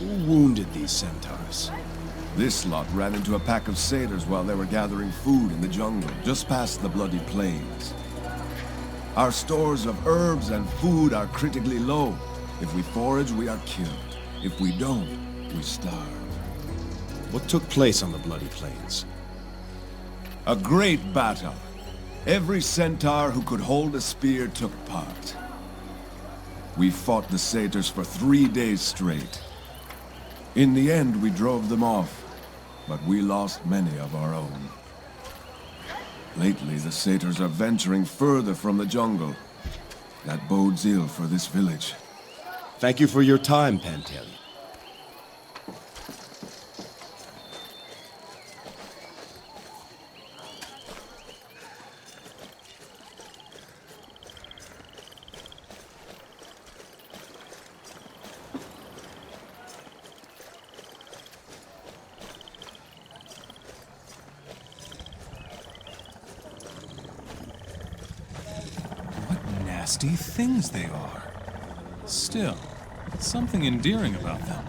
Speaker 2: Who wounded these centaurs?
Speaker 15: This lot ran into a pack of satyrs while they were gathering food in the jungle, just past the bloody plains. Our stores of herbs and food are critically low. If we forage, we are killed. If we don't, we starve.
Speaker 2: What took place on the bloody plains?
Speaker 15: A great battle. Every centaur who could hold a spear took part. We fought the satyrs for 3 days straight. In the end, we drove them off, but we lost many of our own. Lately, the satyrs are venturing further from the jungle. That bodes ill for this village.
Speaker 2: Thank you for your time, Pantaleon.
Speaker 4: Nasty things they are. Still, something endearing about them.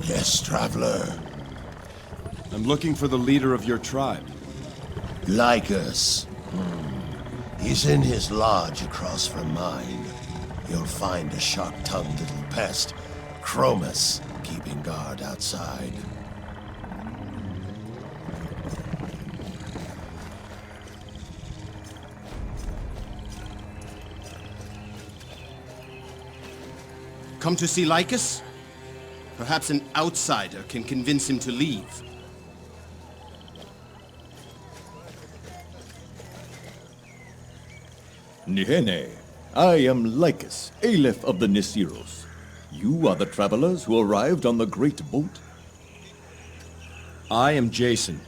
Speaker 16: Yes, traveler.
Speaker 2: I'm looking for the leader of your tribe.
Speaker 16: Lycus. He's in his lodge across from mine. You'll find a sharp-tongued little pest, Chromus, keeping guard outside.
Speaker 17: Come to see Lycus? Perhaps an outsider can convince him to leave.
Speaker 12: Nihene, I am Lycus, Aleph of the Nisiros. You are the travelers who arrived on the great boat?
Speaker 2: I am Jason,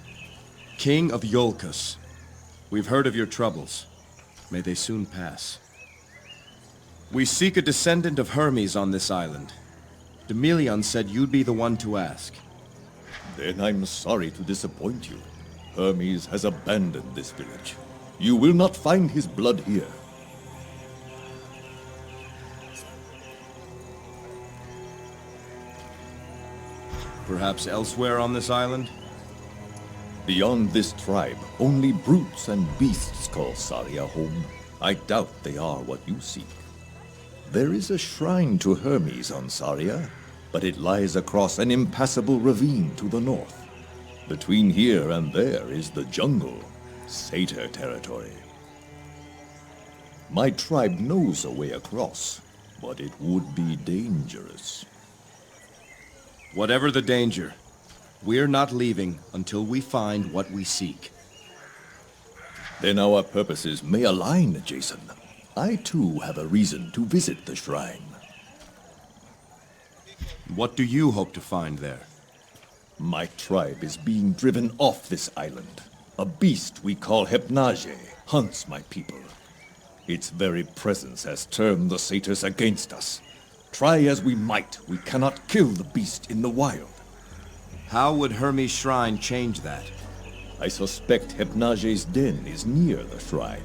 Speaker 2: King of Iolcus. We've heard of your troubles. May they soon pass. We seek a descendant of Hermes on this island. Demelion said you'd be the one to ask.
Speaker 12: Then I'm sorry to disappoint you. Hermes has abandoned this village. You will not find his blood here.
Speaker 2: Perhaps elsewhere on this island?
Speaker 12: Beyond this tribe, only brutes and beasts call Saria home. I doubt they are what you seek. There is a shrine to Hermes on Saria, but it lies across an impassable ravine to the north. Between here and there is the jungle, satyr territory. My tribe knows a way across, but it would be dangerous.
Speaker 2: Whatever the danger, we're not leaving until we find what we seek.
Speaker 12: Then our purposes may align, Jason. I too have a reason to visit the shrine.
Speaker 2: What do you hope to find there?
Speaker 12: My tribe is being driven off this island. A beast we call Hypnage hunts my people. Its very presence has turned the satyrs against us. Try as we might, we cannot kill the beast in the wild.
Speaker 2: How would Hermes' shrine change that?
Speaker 12: I suspect Hypnage's den is near the shrine.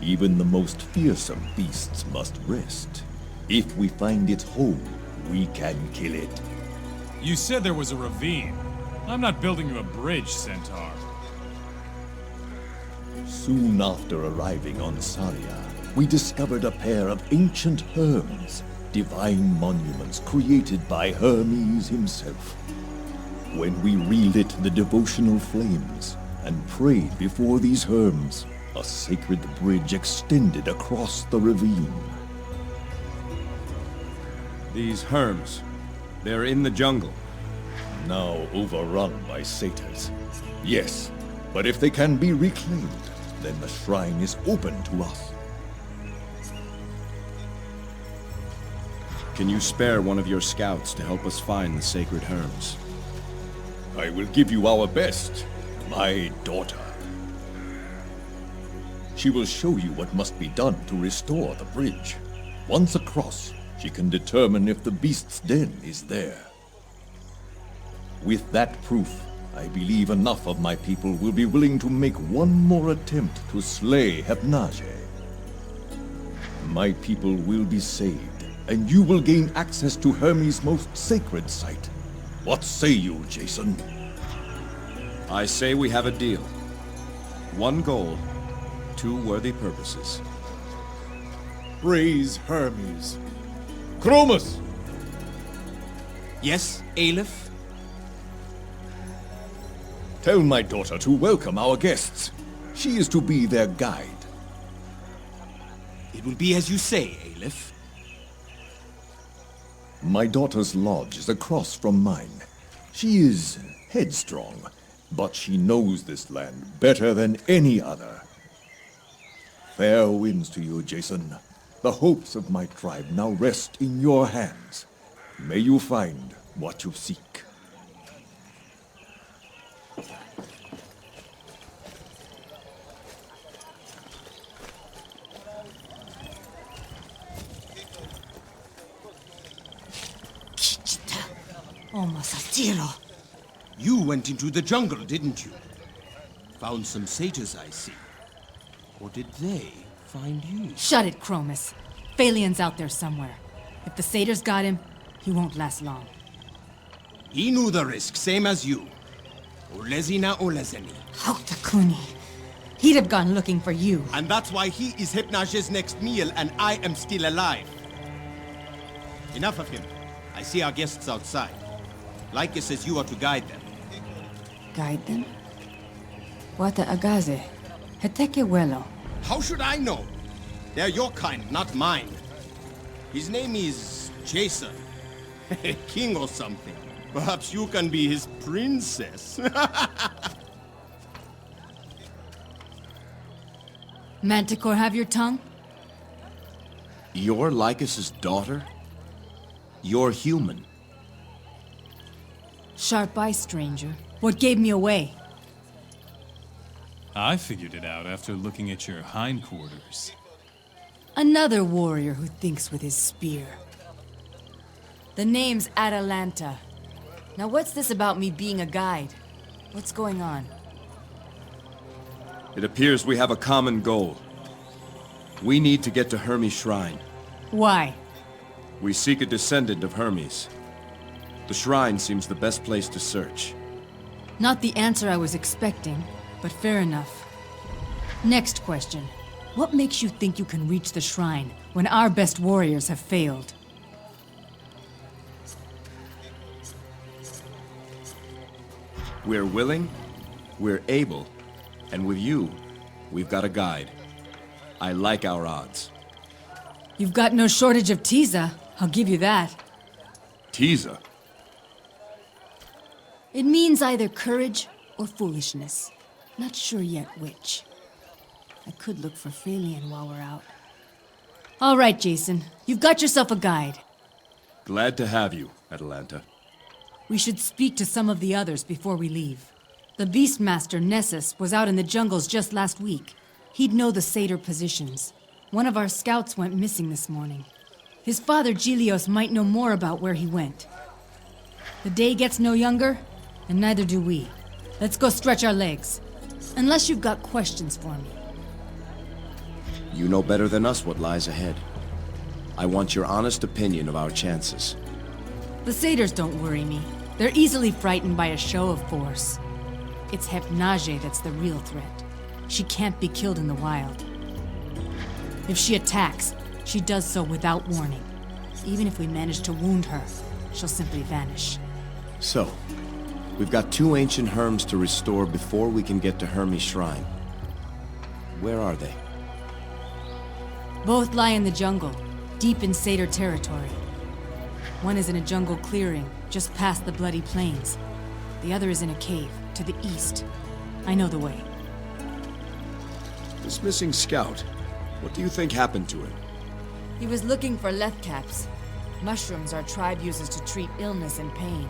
Speaker 12: Even the most fearsome beasts must rest. If we find its home, we can kill it.
Speaker 4: You said there was a ravine. I'm not building you a bridge, Centaur.
Speaker 12: Soon after arriving on Saria, we discovered a pair of ancient herms, divine monuments created by Hermes himself. When we relit the devotional flames and prayed before these herms, a sacred bridge extended across the ravine.
Speaker 2: These herms, they're in the jungle.
Speaker 12: Now overrun by satyrs. Yes, but if they can be reclaimed, then the shrine is open to us.
Speaker 2: Can you spare one of your scouts to help us find the sacred herms?
Speaker 12: I will give you our best, my daughter. She will show you what must be done to restore the bridge. Once across, she can determine if the beast's den is there. With that proof, I believe enough of my people will be willing to make one more attempt to slay Hypnage. My people will be saved, and you will gain access to Hermes' most sacred site. What say you, Jason?
Speaker 2: I say we have a deal. One goal, two worthy purposes.
Speaker 12: Praise Hermes. Chromus!
Speaker 17: Yes, Aleph?
Speaker 12: Tell my daughter to welcome our guests. She is to be their guide.
Speaker 17: It will be as you say, Aleph.
Speaker 12: My daughter's lodge is across from mine. She is headstrong, but she knows this land better than any other. Fair winds to you, Jason. The hopes of my tribe now rest in your hands. May you find what you seek.
Speaker 17: You went into the jungle, didn't you? Found some satyrs, I see. Or did they find you?
Speaker 18: Shut it, Chromus. Phalian's out there somewhere. If the satyrs got him, he won't last long.
Speaker 17: He knew the risk, same as you. Olezina Olezeni.
Speaker 18: Hauktakuni. He'd have gone looking for you.
Speaker 17: And that's why he is Hypnage's next meal and I am still alive. Enough of him. I see our guests outside. Lycus says you are to guide them.
Speaker 18: Guide them? Wata agaze. Heteke welo.
Speaker 17: How should I know? They're your kind, not mine. His name is Jason. A king or something. Perhaps you can be his princess.
Speaker 18: Manticore have your tongue?
Speaker 2: You're Lycus's daughter? You're human.
Speaker 18: Sharp eye, stranger. What gave me away?
Speaker 4: I figured it out after looking at your hindquarters.
Speaker 18: Another warrior who thinks with his spear. The name's Atalanta. Now what's this about me being a guide? What's going on?
Speaker 2: It appears we have a common goal. We need to get to Hermes' shrine.
Speaker 18: Why?
Speaker 2: We seek a descendant of Hermes. The shrine seems the best place to search.
Speaker 18: Not the answer I was expecting, but fair enough. Next question. What makes you think you can reach the shrine when our best warriors have failed.
Speaker 2: We're willing, we're able, and with you, we've got a guide. I like our odds.
Speaker 18: You've got no shortage of Tiza, I'll give you that.
Speaker 2: Tiza?
Speaker 18: It means either courage or foolishness. Not sure yet which. I could look for Phalion while we're out. All right, Jason. You've got yourself a guide.
Speaker 2: Glad to have you, Atalanta.
Speaker 18: We should speak to some of the others before we leave. The Beastmaster, Nessus, was out in the jungles just last week. He'd know the satyr positions. One of our scouts went missing this morning. His father, Gilios, might know more about where he went. The day gets no younger, and neither do we. Let's go stretch our legs. Unless you've got questions for me.
Speaker 2: You know better than us what lies ahead. I want your honest opinion of our chances.
Speaker 18: The satyrs don't worry me. They're easily frightened by a show of force. It's Hypnage that's the real threat. She can't be killed in the wild. If she attacks, she does so without warning. Even if we manage to wound her, she'll simply vanish.
Speaker 2: So, we've got 2 ancient Herms to restore before we can get to Hermes' shrine. Where are they?
Speaker 18: Both lie in the jungle, deep in satyr territory. One is in a jungle clearing, just past the Bloody Plains. The other is in a cave, to the east. I know the way.
Speaker 2: This missing scout, what do you think happened to him?
Speaker 18: He was looking for lethcaps. Mushrooms our tribe uses to treat illness and pain.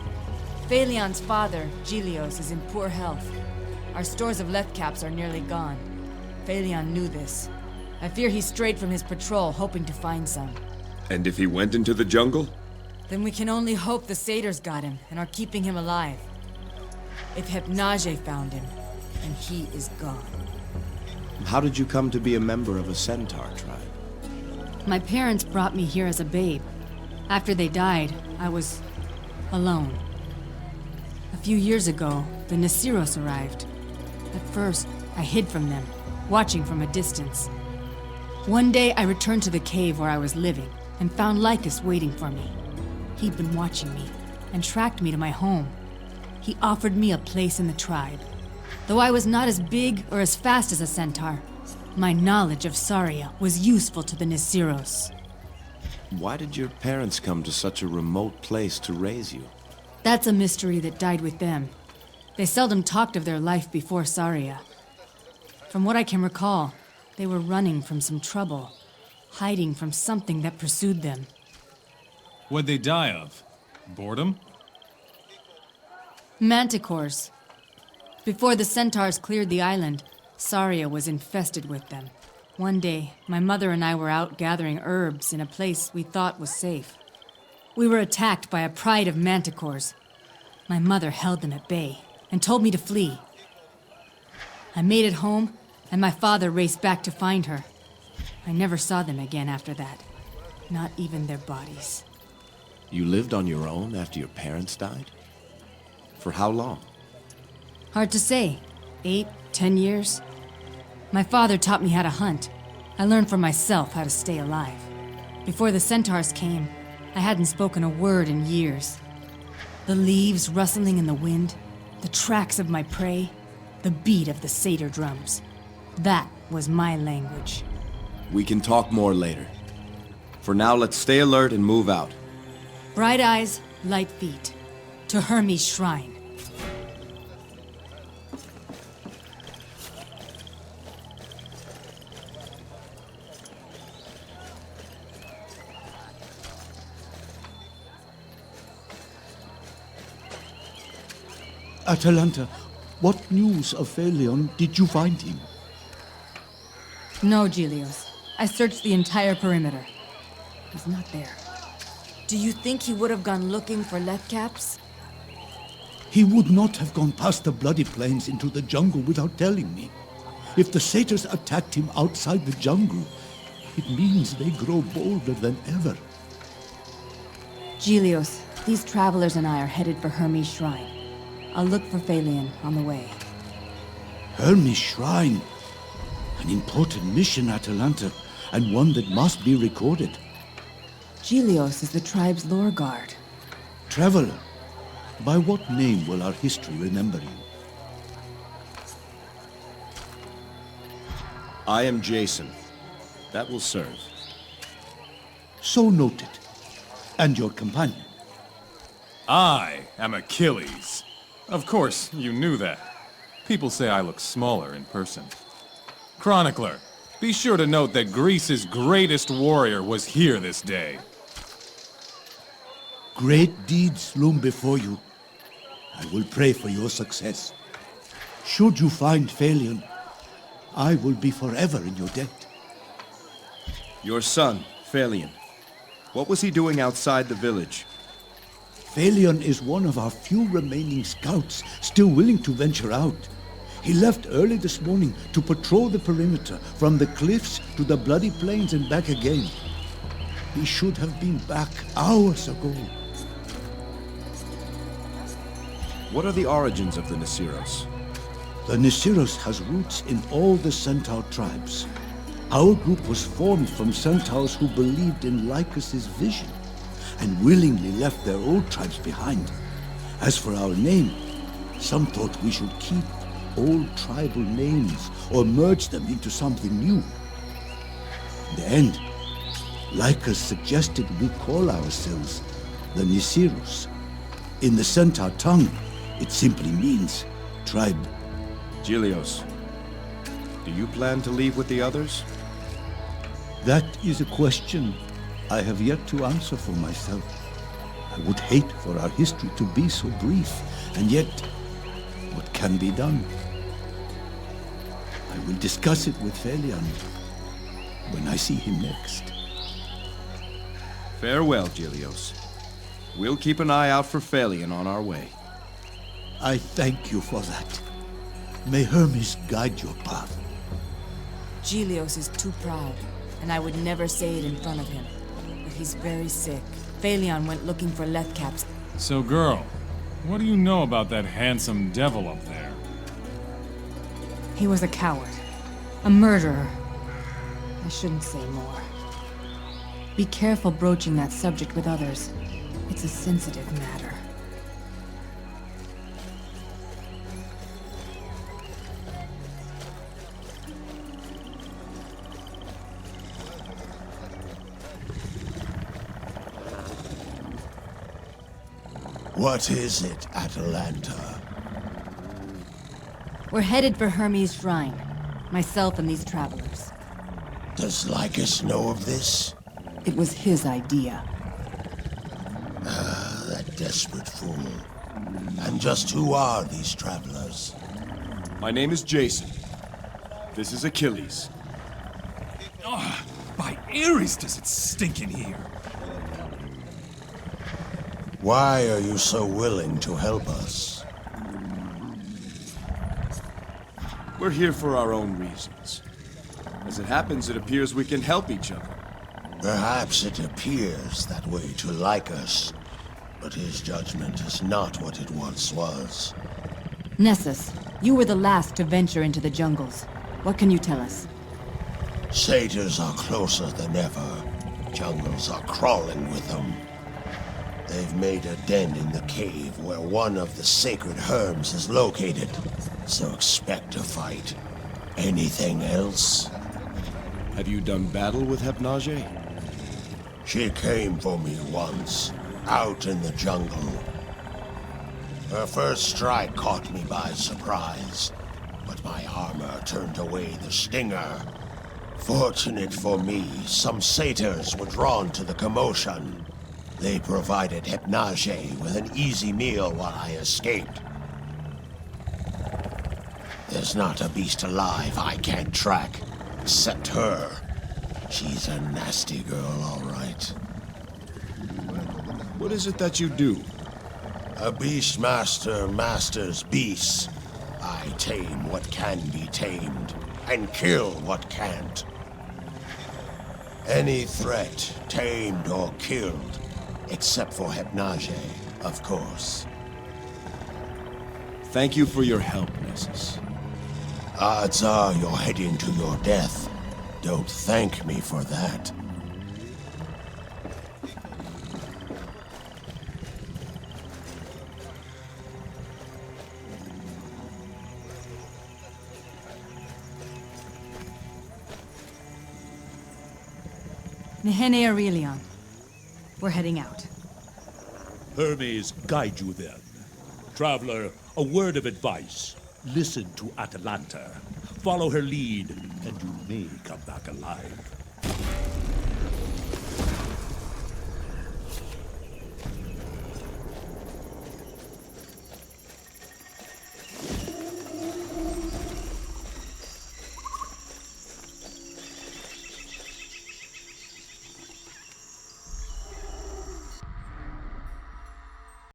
Speaker 18: Phalion's father, Gilios, is in poor health. Our stores of lethcaps are nearly gone. Phalion knew this. I fear he strayed from his patrol, hoping to find some.
Speaker 2: And if he went into the jungle?
Speaker 18: Then we can only hope the satyrs got him and are keeping him alive. If Hypnage found him, and he is gone.
Speaker 2: How did you come to be a member of a centaur tribe?
Speaker 18: My parents brought me here as a babe. After they died, I was alone. A few years ago, the Nasiros arrived. At first, I hid from them, watching from a distance. One day, I returned to the cave where I was living and found Lycus waiting for me. He'd been watching me and tracked me to my home. He offered me a place in the tribe. Though I was not as big or as fast as a centaur, my knowledge of Saria was useful to the Nasiros.
Speaker 2: Why did your parents come to such a remote place to raise you?
Speaker 18: That's a mystery that died with them. They seldom talked of their life before Saria. From what I can recall, they were running from some trouble, hiding from something that pursued them.
Speaker 4: What'd they die of? Boredom?
Speaker 18: Manticores. Before the centaurs cleared the island, Saria was infested with them. One day, my mother and I were out gathering herbs in a place we thought was safe. We were attacked by a pride of manticores. My mother held them at bay and told me to flee. I made it home, and my father raced back to find her. I never saw them again after that. Not even their bodies.
Speaker 2: You lived on your own after your parents died? For how long?
Speaker 18: Hard to say. 8, 10 years? My father taught me how to hunt. I learned for myself how to stay alive. Before the centaurs came, I hadn't spoken a word in years. The leaves rustling in the wind, the tracks of my prey, the beat of the satyr drums. That was my language.
Speaker 2: We can talk more later. For now, let's stay alert and move out.
Speaker 18: Bright eyes, light feet. To Hermes' shrine.
Speaker 5: Atalanta, what news of Phalion did you find him?
Speaker 18: No, Gilios. I searched the entire perimeter. He's not there. Do you think he would have gone looking for lethcaps?
Speaker 5: He would not have gone past the Bloody Plains into the jungle without telling me. If the satyrs attacked him outside the jungle, it means they grow bolder than ever.
Speaker 18: Gilios, these travelers and I are headed for Hermes' shrine. I'll look for Phalion on the way.
Speaker 5: Hermes' shrine? An important mission, Atalanta.
Speaker 6: and one that must be recorded.
Speaker 19: Gelios is the tribe's lore guard.
Speaker 6: Traveler, by what name will our history remember you?
Speaker 2: I am Jason. That will serve.
Speaker 6: So noted. And your companion?
Speaker 4: I am Achilles. Of course, you knew that. People say I look smaller in person. Chronicler, be sure to note that Greece's greatest warrior was here this day.
Speaker 6: Great deeds loom before you. I will pray for your success. Should you find Phalion, I will be forever in your debt.
Speaker 2: Your son, Phalion. What was he doing outside the village?
Speaker 6: Phalion is one of our few remaining scouts still willing to venture out. He left early this morning to patrol the perimeter from the cliffs to the bloody plains and back again. He should have been back hours ago.
Speaker 2: What are the origins of the Nisiros?
Speaker 6: The Nisiros has roots in all the Centaur tribes. Our group was formed from centaurs who believed in Lycus's vision and willingly left their old tribes behind. As for our name, some thought we should keep old tribal names or merge them into something new. In the end, Lycus suggested we call ourselves the Nisiros. In the Centaur tongue, it simply means tribe.
Speaker 2: Gelios, do you plan to leave with the others?
Speaker 6: That is a question I have yet to answer for myself. I would hate for our history to be so brief, and yet, what can be done? I will discuss it with Phalion when I see him next.
Speaker 2: Farewell, Gelios. We'll keep an eye out for Phalion on our way.
Speaker 6: I thank you for that. May Hermes guide your path.
Speaker 19: Gelios is too proud, and I would never say it in front of him. But he's very sick. Phalion went looking for Lethcaps.
Speaker 4: So, girl, what do you know about that handsome devil up there?
Speaker 18: He was a coward. A murderer. I shouldn't say more. Be careful broaching that subject with others. It's a sensitive matter.
Speaker 16: What is it, Atalanta?
Speaker 18: We're headed for Hermes' shrine. Myself and these travelers.
Speaker 16: Does Lycus know of this?
Speaker 18: It was his idea.
Speaker 16: Ah, that desperate fool. And just who are these travelers?
Speaker 2: My name is Jason. This is Achilles.
Speaker 3: Oh, by Ares does it stink in here.
Speaker 16: Why are you so willing to help us?
Speaker 2: We're here for our own reasons. As it happens, it appears we can help each other.
Speaker 16: Perhaps it appears that way to Lycus, but his judgment is not what it once was.
Speaker 18: Nessus, you were the last to venture into the jungles. What can you tell us?
Speaker 16: Satyrs are closer than ever. Jungles are crawling with them. They've made a den in the cave where one of the sacred herms is located. So expect a fight. Anything else?
Speaker 2: Have you done battle with Hypnage?
Speaker 16: She came for me once, out in the jungle. Her first strike caught me by surprise, but my armor turned away the stinger. Fortunate for me, some satyrs were drawn to the commotion. They provided Hypnage with an easy meal while I escaped. There's not a beast alive I can't track, except her. She's a nasty girl, all right.
Speaker 2: What is it that you do?
Speaker 16: A beast master masters beasts. I tame what can be tamed, and kill what can't. Any threat, tamed or killed, except for Hypnage, of course.
Speaker 2: Thank you for your help, Nessus.
Speaker 16: Odds are you're heading to your death. Don't thank me for that.
Speaker 18: Nehene Aurelion. We're heading out.
Speaker 20: Hermes guide you then. Traveler, a word of advice. Listen to Atalanta. Follow her lead, and you may come back alive.